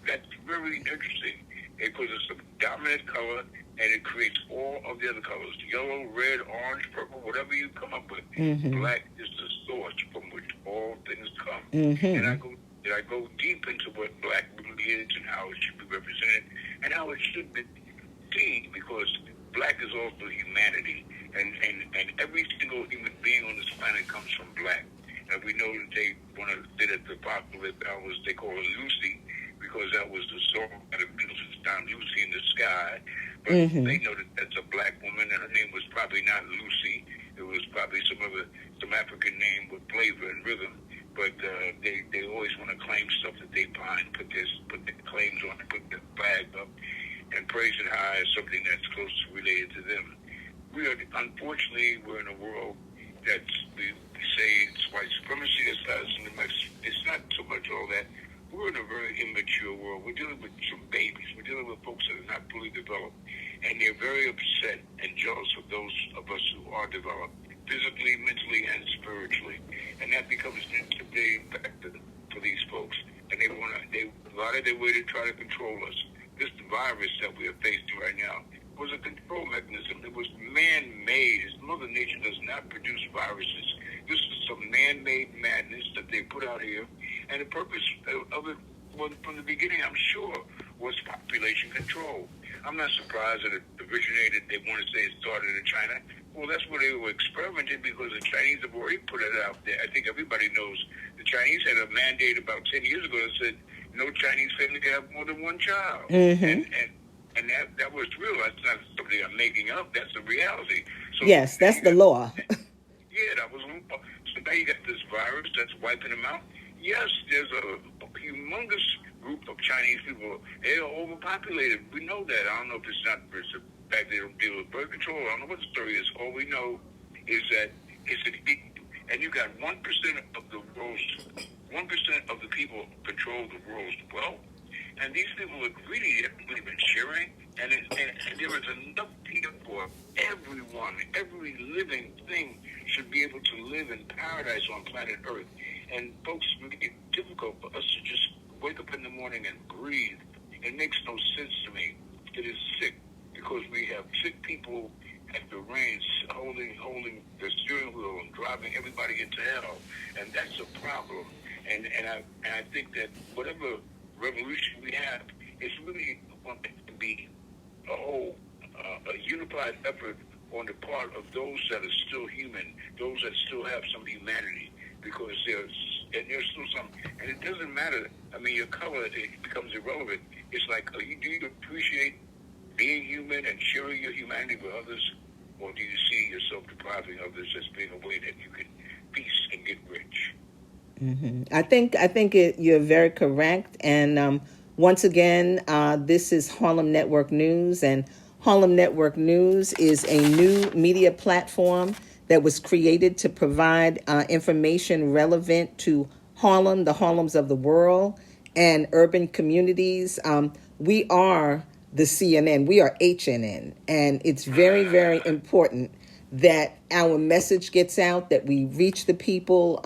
that's very interesting because it's a dominant color and it creates all of the other colors: yellow, red, orange, purple, whatever you come up with. Mm-hmm. Black is the source from which all things come. Mm-hmm. And I go deep into what black really is and how it should be represented and how it should be seen, because black is also humanity, and every single human being on this planet comes from black. And we know that they want to say that the popular was, they call her Lucy, because that was the song that the Beatles found Lucy in the sky. But they know that that's a black woman, and her name was probably not Lucy. It was probably some African name with flavor and rhythm. But they always want to claim stuff that they find, put their claims on it, put their flag up, and praise it high as something that's closely related to them. Unfortunately, we're in a world that's, we say it's white supremacy, it's not so much all that. We're in a very immature world. We're dealing with some babies. We're dealing with folks that are not fully developed, and they're very upset and jealous of those of us who are developed, physically, mentally, and spiritually. And that becomes an intimidating factor for these folks. And they a lot of their way to try to control us. This virus that we are facing right now was a control mechanism. It was man-made. Mother Nature does not produce viruses. This is some man-made madness that they put out here. And the purpose of it, from the beginning, I'm sure, was population control. I'm not surprised that it originated, they want to say it started in China. Well, that's where they were experimenting, because the Chinese have already put it out there. I think everybody knows the Chinese had a mandate about 10 years ago that said no Chinese family can have more than one child. Mm-hmm. And that was real. That's not something I'm making up. That's the reality. So yes, that's the law. Yeah, that was. So now you got this virus that's wiping them out. Yes, there's a humongous group of Chinese people. They are overpopulated. We know that. I don't know if it's not the fact they don't deal with birth control. I don't know what the story is. All we know is that and you got 1% of the world's 1% of the people control the world's wealth. And these people are greedy. They haven't really been sharing. And there is enough here for everyone. Every living thing should be able to live in paradise on planet Earth. And folks, make it difficult for us to just wake up in the morning and breathe. It makes no sense to me. It is sick, because we have sick people at the reins holding the steering wheel and driving everybody into hell. And that's a problem. And I think that whatever revolution we have, it's really going to be a unified effort on the part of those that are still human, those that still have some humanity, because there's still some, and it doesn't matter. I mean, your color, it becomes irrelevant. It's like, do you appreciate being human and sharing your humanity with others, or do you see yourself depriving others as being a way that you can feast and get rich? Mm-hmm. I think you're very correct. And once again, this is Harlem Network News, and Harlem Network News is a new media platform that was created to provide information relevant to Harlem, the Harlems of the world, and urban communities. We are the CNN. We are HNN, and it's very, very important that our message gets out, that we reach the people.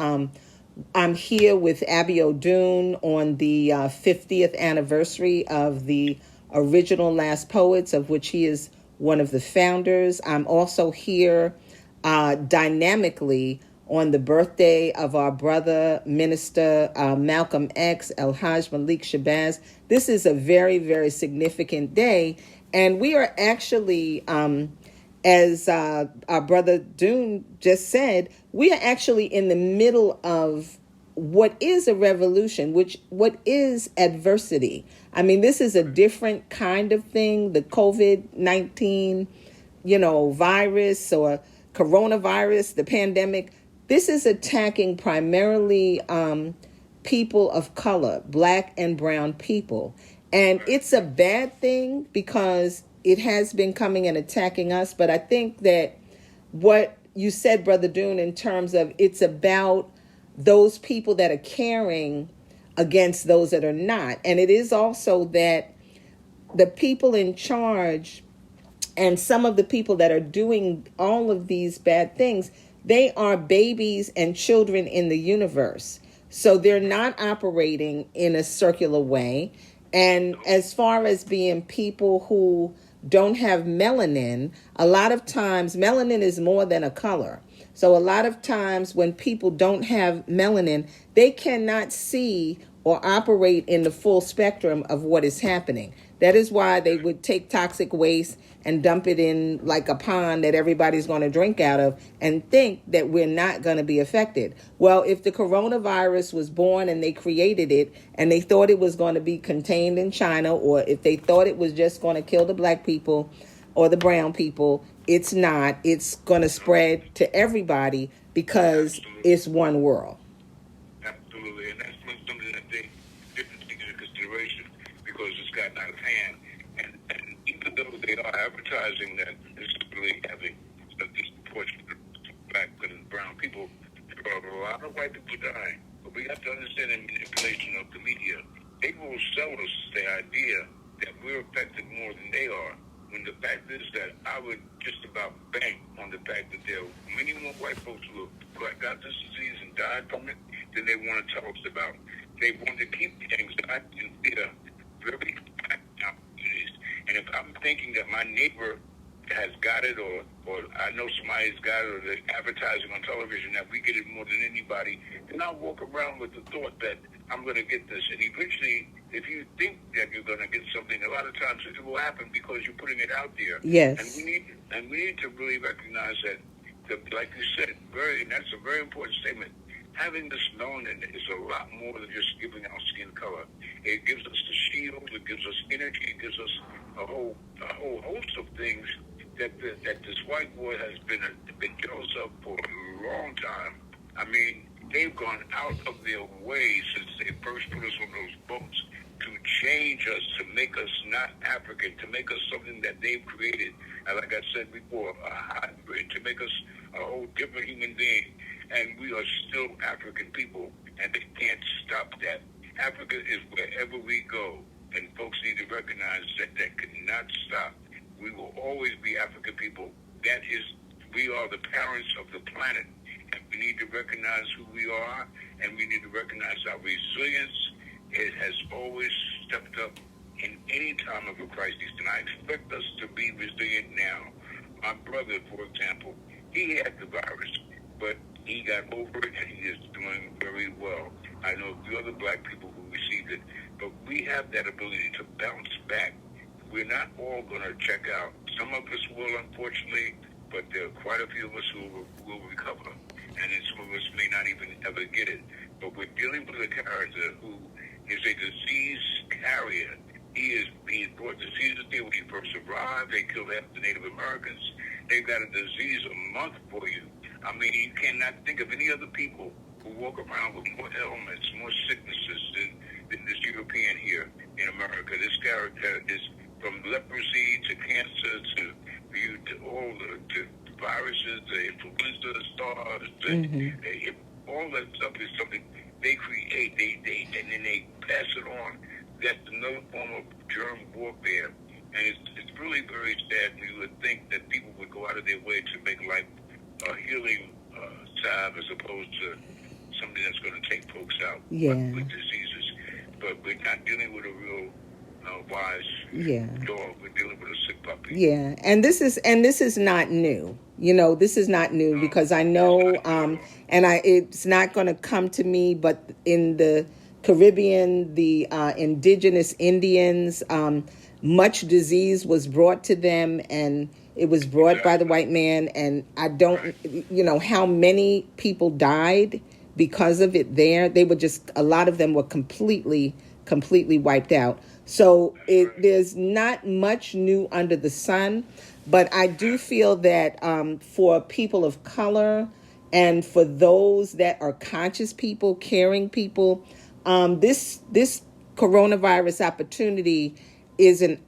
I'm here with Abiodun on the 50th anniversary of the original Last Poets, of which he is one of the founders. I'm also here dynamically on the birthday of our brother, Minister Malcolm X, El-Hajj Malik Shabazz. This is a very, very significant day. And we are actually, as our brother Dune just said, we are actually in the middle of what is a revolution, what is adversity. I mean, this is a different kind of thing. The COVID-19, virus or coronavirus, the pandemic, this is attacking primarily people of color, black and brown people. And it's a bad thing because it has been coming and attacking us. But I think that what you said, Brother Dune, in terms of it's about those people that are caring against those that are not. And it is also that the people in charge and some of the people that are doing all of these bad things, they are babies and children in the universe. So they're not operating in a circular way. And as far as being people who don't have melanin, a lot of times melanin is more than a color. So a lot of times when people don't have melanin, they cannot see or operate in the full spectrum of what is happening. That is why they would take toxic waste and dump it in like a pond that everybody's going to drink out of and think that we're not going to be affected. Well, if the coronavirus was born and they created it and they thought it was going to be contained in China, or if they thought it was just going to kill the black people or the brown people, it's not. It's going to spread to everybody because it's one world. Absolutely, and that's something that they didn't take into consideration because it's gotten out of hand. And even though they are advertising that this is really having a disproportionate black and brown people, there are a lot of white people dying. But we have to understand the manipulation of the media. They will sell us the idea that we're affected more than they are, when the fact is that I would just about bank on the fact that there are many more white folks who have got this disease and died from it than they want to tell us about. They want to keep the anxiety and fear very back in our communities. And if I'm thinking that my neighbor has got it, or I know somebody's got it, or they're advertising on television that we get it more than anybody, then I'll walk around with the thought that I'm going to get this. And eventually, if you think that you're going to get something, a lot of times it will happen because you're putting it out there. Yes. And we need to really recognize that, like you said, and that's a very important statement. Having this melanin is a lot more than just giving our skin color. It gives us the shield, it gives us energy, it gives us a whole host of things that this white boy has been jealous of for a long time. I mean, they've gone out of their way since they first put us on those boats to change us, to make us not African, to make us something that they've created. And like I said before, a hybrid, to make us a whole different human being. And we are still African people, and they can't stop that. Africa is wherever we go, and folks need to recognize that cannot stop. We will always be African people. We are the parents of the planet, and we need to recognize who we are, and we need to recognize our resilience. It has always stepped up in any time of a crisis, and I expect us to be resilient now. My brother, for example, he had the virus, but he got over it, and he is doing very well. I know a few other black people who received it, but we have that ability to bounce back. We're not all going to check out. Some of us will, unfortunately, but there are quite a few of us who will recover, and then some of us may not even ever get it. But we're dealing with a character who is a disease carrier. He brought diseases there when he first arrived. They killed half the Native Americans. They've got a disease a month for you. I mean, you cannot think of any other people who walk around with more ailments, more sicknesses than this European here in America. This character is from leprosy to cancer to all the viruses, the influenza, SARS, all that stuff is something they create. And then they pass it on. That's another form of germ warfare. And it's really very sad. You would think that people would go out of their way to make life a healing salve as opposed to something that's going to take folks out with diseases. But we're not dealing with a real wise dog. We're dealing with a sick puppy. Yeah, and this is not new. You know, this is not new because I know, it's not going to come to me, but in the Caribbean, the indigenous Indians, much disease was brought to them, and it was brought by the white man. And I don't, how many people died because of it there. They were just, a lot of them were completely wiped out. So there's not much new under the sun, but I do feel that for people of color and for those that are conscious people, caring people, this coronavirus opportunity is an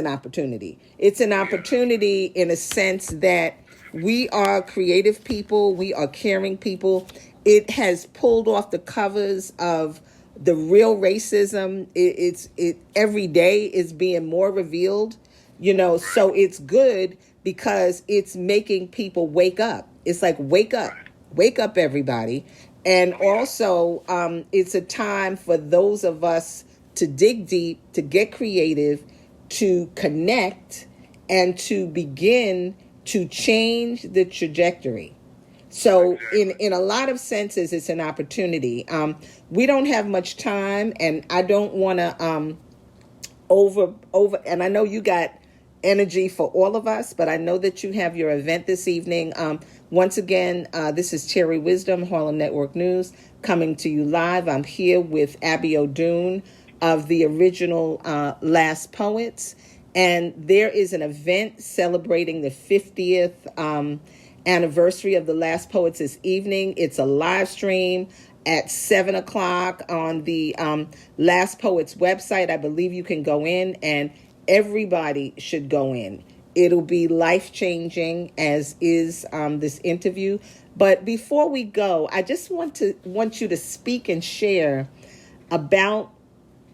opportunity. It's an opportunity in a sense that We are creative people. We are caring people. It has pulled off the covers of the real racism. It every day is being more revealed, so it's good because it's making people wake up. It's like, wake up, everybody. And also, it's a time for those of us to dig deep, to get creative, to connect, and to begin to change the trajectory. So in a lot of senses, it's an opportunity. We don't have much time, and I don't want to over and I know you got energy for all of us, but I know that you have your event this evening. Once again, this is Terri Wisdom, Harlem Network News, coming to you live. I'm here with Abiodun of the original Last Poets, and there is an event celebrating the 50th anniversary of the Last Poets this evening. It's a live stream at 7 o'clock on the Last Poets website. I believe you can go in, and everybody should go in. It'll be life-changing, as is this interview. But before we go, I just want you to speak and share about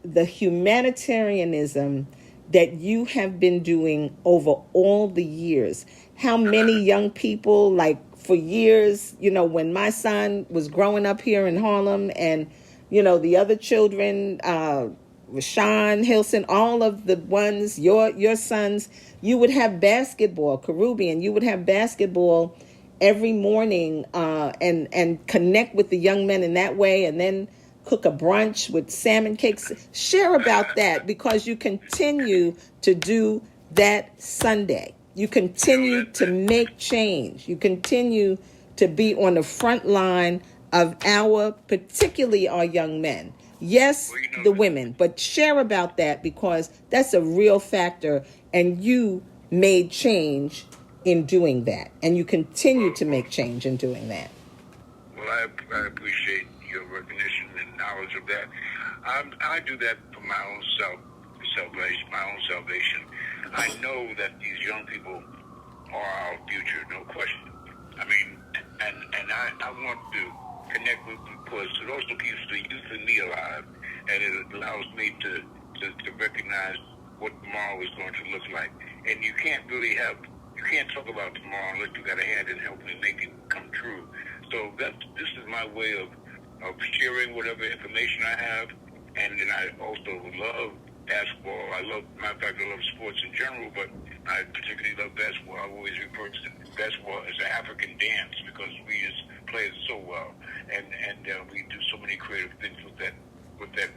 the humanitarianism that you have been doing over all the years. How many young people, like for years, when my son was growing up here in Harlem, and, the other children, Rashawn, Hilson, all of the ones, your sons, you would have basketball, Caribbean, you would have basketball every morning and connect with the young men in that way, and then cook a brunch with salmon cakes. Share about that, because you continue to do that Sunday. You continue to make change. You continue to be on the front line of particularly our young men. Yes, the women, but share about that, because that's a real factor, and you made change in doing that, and you continue to make change in doing that. Well, I appreciate your recognition and knowledge of that. I do that for my own salvation. I know that these young people are our future, no question. I mean, and I want to connect with, because it also keeps the youth in me alive, and it allows me to recognize what tomorrow is going to look like. And you can't talk about tomorrow unless you got a hand in helping make it come true. So this is my way of sharing whatever information I have. And then I also love basketball. Matter of fact, I love sports in general, but I particularly love basketball. I always refer to basketball as an African dance, because we just play it so well, and we do so many creative things with that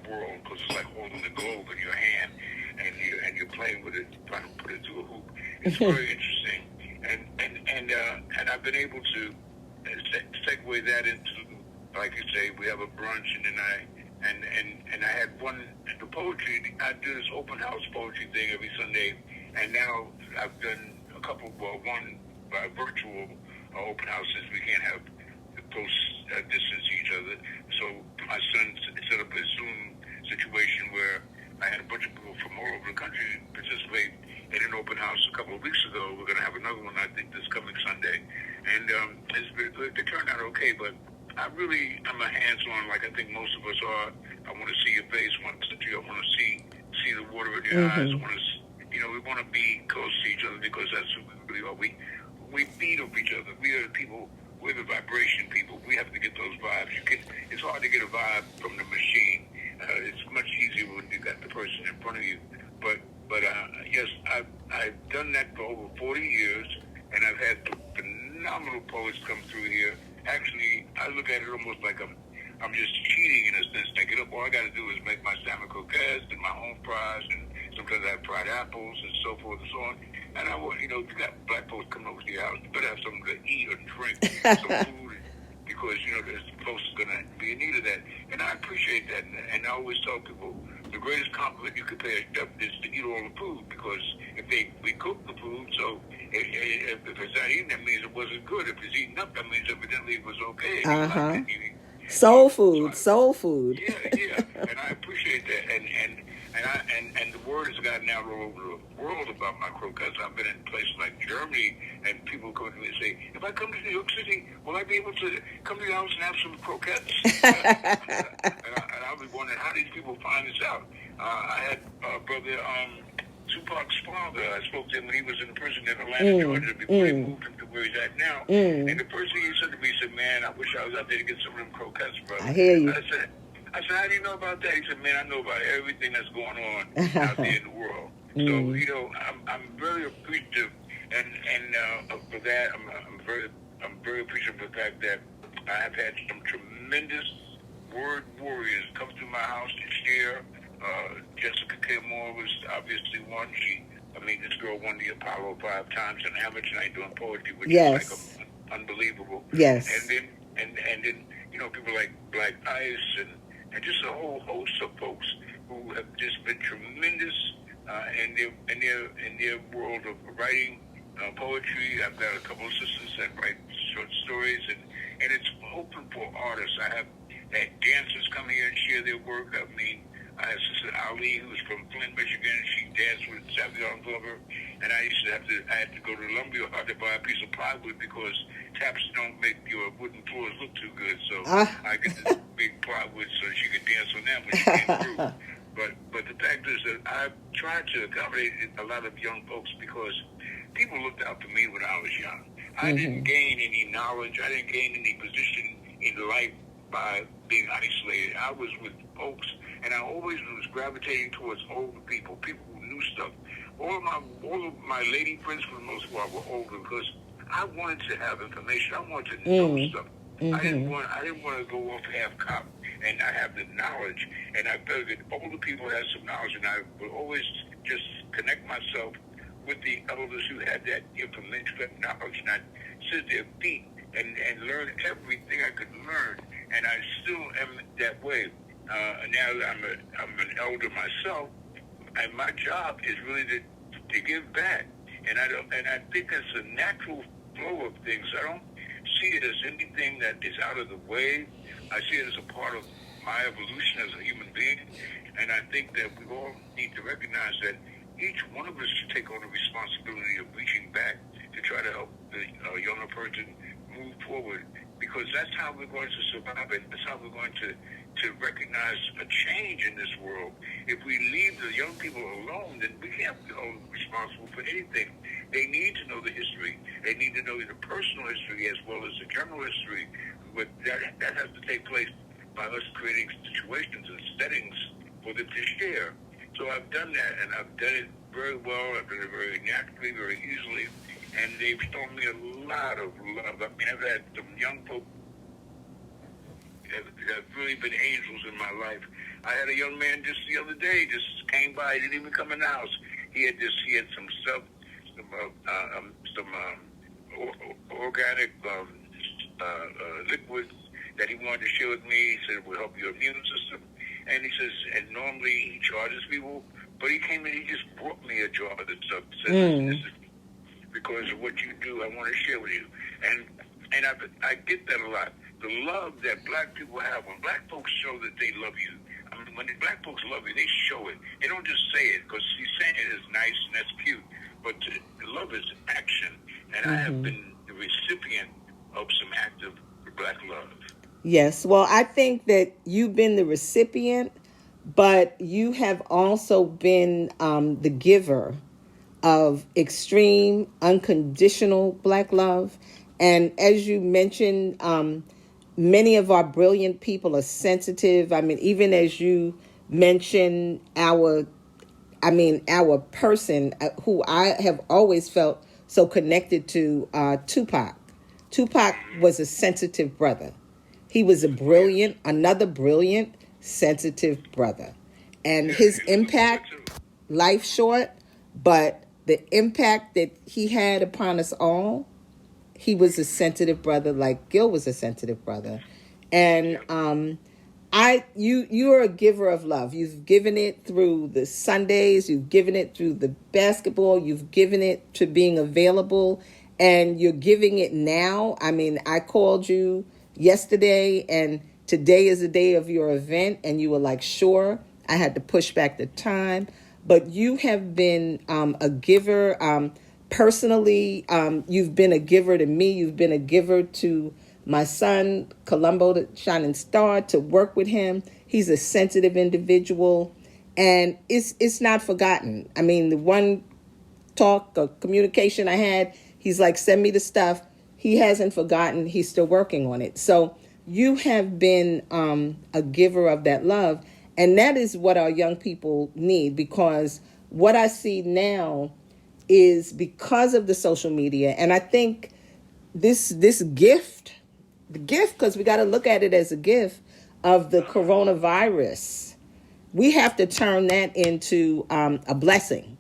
world, because it's like holding the globe in your hand, and you're playing with it, trying to put it through a hoop. It's very interesting, and I've been able to segue that into, like you say, we have a brunch, and then I had the poetry. I do this open house poetry thing every Sunday, and now I've done one by virtual open houses. We can't have close distance to each other. So my son set up a Zoom situation where I had a bunch of people from all over the country participate in an open house a couple of weeks ago. We're going to have another one, I think, this coming Sunday. And it turned out okay, but I'm a hands-on, like I think most of us are. I want to see your face, I want to touch you, I want to see the water in your eyes. I want to, we want to be close to each other, because that's who we really are. We feed off each other. We are the people. We're the vibration people. We have to get those vibes. It's hard to get a vibe from the machine. It's much easier when you got the person in front of you. But yes, I've done that for over 40 years, and I've had phenomenal poets come through here. Actually, I look at it almost like I'm just cheating in a sense. I get up, all I got to do is make my salmon croquettes and my home fries, and sometimes I have fried apples and so forth and so on. And I want, you got black folks coming over to your house, you better have something to eat or drink, some food, because, there's folks going to be in need of that. And I appreciate that. And I always tell people, the greatest compliment you could pay a chef is to eat all the food, because we cook the food, so if it's not eating, that means it wasn't good. If it's eating up, that means evidently it was okay. Soul food. Soul food. Yeah, and I appreciate that. And and the word has gotten out all over the world about my croquettes. I've been in places like Germany, and people come to me and say, "If I come to New York City, will I be able to come to your house and have some croquettes?" and I'll be wondering how these people find this out. I had brother Tupac's father. I spoke to him when he was in prison in Atlanta, Georgia, before he moved him to where he's at now. And the first thing he said to me, he said, "Man, I wish I was out there to get some of them croquettes, brother." I hear you. I said, "How do you know about that?" He said, "Man, I know about everything that's going on out there in the world." So, you know, I'm very appreciative, and for that, I'm very appreciative of the fact that I have had some tremendous word warriors come through my house to share. Jessica K. Moore was obviously one. This girl won the Apollo 5 times in amateur night doing poetry, which is like unbelievable. Yes. And then you know, people like Black Ice and just a whole host of folks who have just been tremendous in their world of writing poetry. I've got a couple of sisters that write short stories, and it's open for artists. I have had dancers come here and share their work. I had Sister Ali, who was from Flint, Michigan. She danced with Abiodun Glover, and I had to go to the lumberyard to buy a piece of plywood because taps don't make your wooden floors look too good. So I get this big plywood so she could dance on that when she came through. But the fact is that I tried to accommodate a lot of young folks because people looked out for me when I was young. I didn't gain any knowledge. I didn't gain any position in life by being isolated. I was with folks, and I always was gravitating towards older people who knew stuff. All of my lady friends, for the most part, were older because I wanted to have information. I wanted to know stuff. I didn't want to go off half-cocked, and I have the knowledge, and I figured older people had some knowledge, and I would always just connect myself with the elders who had that information, that knowledge, and I'd sit at their feet and learn everything I could learn, and I still am that way. Now that I'm an elder myself, and my job is really to give back, and I think it's a natural flow of things. I don't see it as anything that is out of the way. I see it as a part of my evolution as a human being, and I think that we all need to recognize that each one of us should take on the responsibility of reaching back to try to help the younger person move forward, because that's how we're going to survive it. That's how we're going to recognize a change in this world. If we leave the young people alone, then we can't be held responsible for anything. They need to know the history. They need to know the personal history as well as the general history. But that has to take place by us creating situations and settings for them to share. So I've done that, and I've done it very well. I've done it very naturally, very easily, and they've shown me a lot of love. I've had some young folks have really been angels in my life. I had a young man just the other day, just came by. He didn't even come in the house. He had some stuff, some organic liquids that he wanted to share with me. He said it would help your immune system. And he says, and normally he charges people, but he came in, he just brought me a jar of this stuff. Said, this is because of what you do, I want to share with you. And I get that a lot. The love that black people have, when black folks show that they love you, when the black folks love you, they show it. They don't just say it, because saying it is nice and that's cute, but love is action. And I have been the recipient of some active black love. Yes. Well, I think that you've been the recipient, but you have also been the giver of extreme, unconditional black love. And as you mentioned, many of our brilliant people are sensitive. Even as you mentioned our person who I have always felt so connected to, Tupac. Tupac was a sensitive brother. He was another brilliant, sensitive brother. And his impact, life short, but the impact that he had upon us all, he was a sensitive brother, like Gil was a sensitive brother. And you are a giver of love. You've given it through the Sundays, you've given it through the basketball, you've given it to being available, and you're giving it now. I called you yesterday, and today is the day of your event, and you were like, sure, I had to push back the time. But you have been a giver. Personally, you've been a giver to me. You've been a giver to my son, Columbo, the Shining Star, to work with him. He's a sensitive individual, and it's not forgotten. I mean, the one talk or communication I had, he's like, send me the stuff. He hasn't forgotten. He's still working on it. So you have been a giver of that love. And that is what our young people need, because what I see now is because of the social media. And I think this gift, because we got to look at it as a gift of the coronavirus, we have to turn that into a blessing.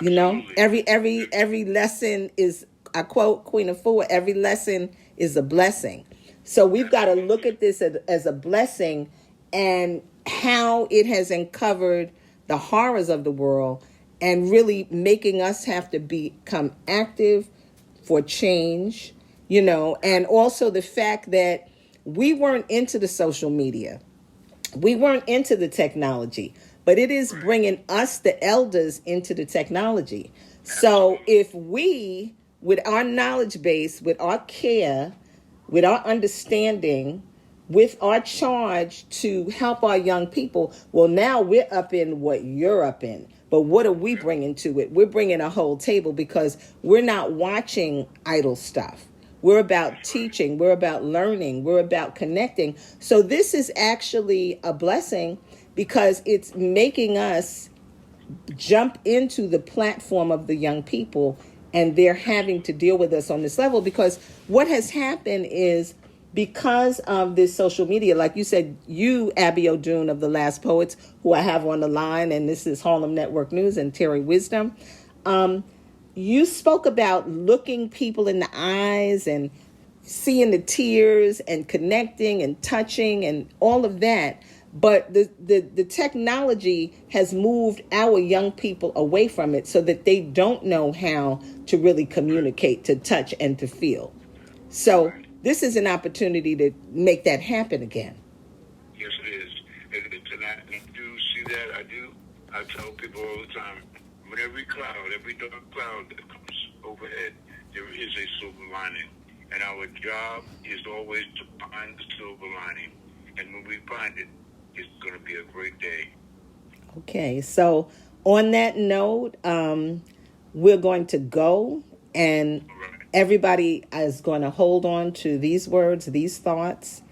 You know, every lesson is, I quote Queen Afua, every lesson is a blessing. So we've got to look at this as a blessing, and how it has uncovered the horrors of the world and really making us have to become active for change, you know, and also the fact that we weren't into the social media. We weren't into the technology, but it is bringing us, the elders, into the technology. So if we, with our knowledge base, with our care, with our understanding, with our charge to help our young people, well, now we're up in what you're up in. But what are we bringing to it? We're bringing a whole table, because we're not watching idle stuff. We're about teaching. We're about learning. We're about connecting. So this is actually a blessing, because it's making us jump into the platform of the young people, and they're having to deal with us on this level. Because what has happened is, because of this social media, like you said, you, Abiodun of the Last Poets, who I have on the line, and this is Harlem Network News, and Terri Wisdom, you spoke about looking people in the eyes and seeing the tears and connecting and touching and all of that. But the technology has moved our young people away from it, so that they don't know how to really communicate, to touch, and to feel. So this is an opportunity to make that happen again. Yes, it is. And I do see that. I tell people all the time, with every cloud, every dark cloud that comes overhead, there is a silver lining. And our job is always to find the silver lining. And when we find it, it's going to be a great day. Okay, so on that note, we're going to go, and everybody is going to hold on to these words, these thoughts.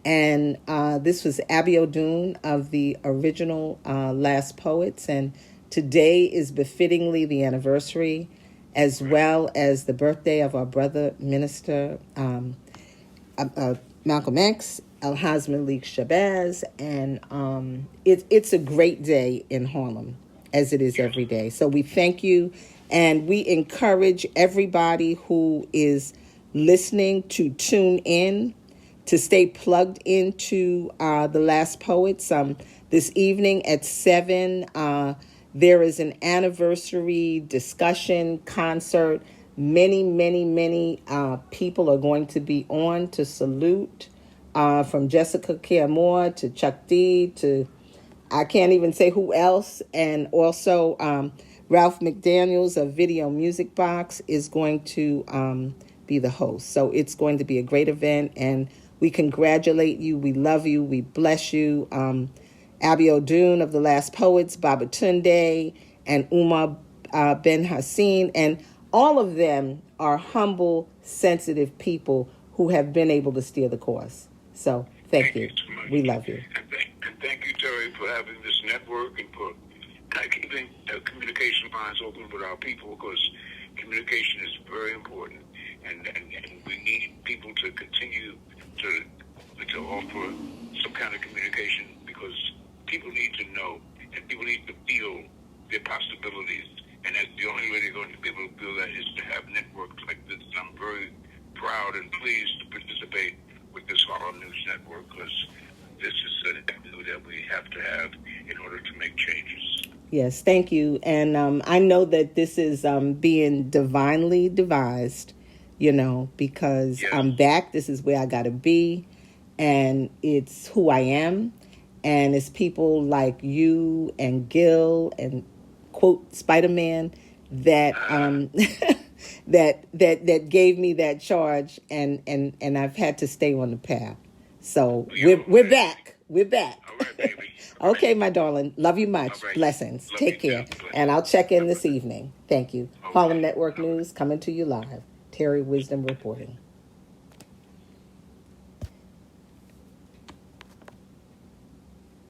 And this was Abiodun of the original Last Poets. And today is befittingly the anniversary, as well as the birthday of our brother, Minister Malcolm X, Alhaz Malik Shabazz. And it's a great day in Harlem, as it is every day. So we thank you. And we encourage everybody who is listening to tune in, to stay plugged into the Last Poets. This evening at 7, there is an anniversary discussion concert. Many people are going to be on to salute, from Jessica Care Moore to Chuck D to I can't even say who else. And also Ralph McDaniels of Video Music Box is going to be the host. So it's going to be a great event, and we congratulate you. We love you. We bless you. Abiodun of the Last Poets, Babatunde, and Umar Ben Hassan, and all of them are humble, sensitive people who have been able to steer the course. So thank you. So much. We love you. And thank you, Terri, for having this network and for keeping communication lines open with our people, because communication is very important, and we need people to continue to offer some kind of communication, because people need to know and people need to feel their possibilities, and that's the only way they're going to be able to feel that is to have networks like this. And I'm very proud and pleased to participate with this Harlem News Network, because this is an avenue that we have to have in order to make changes. Yes, thank you. And I know that this is being divinely devised, because yes. I'm back. This is where I got to be, and it's who I am. And it's people like you and Gil and quote Spider-Man that that gave me that charge, and I've had to stay on the path. So we're back. We're back. All right, baby. Okay, my darling. Love you much. All right. Blessings. Love Take you care. too. And I'll check in this evening. Thank you. Okay. Harlem Network News coming to you live. Terri Wisdom reporting.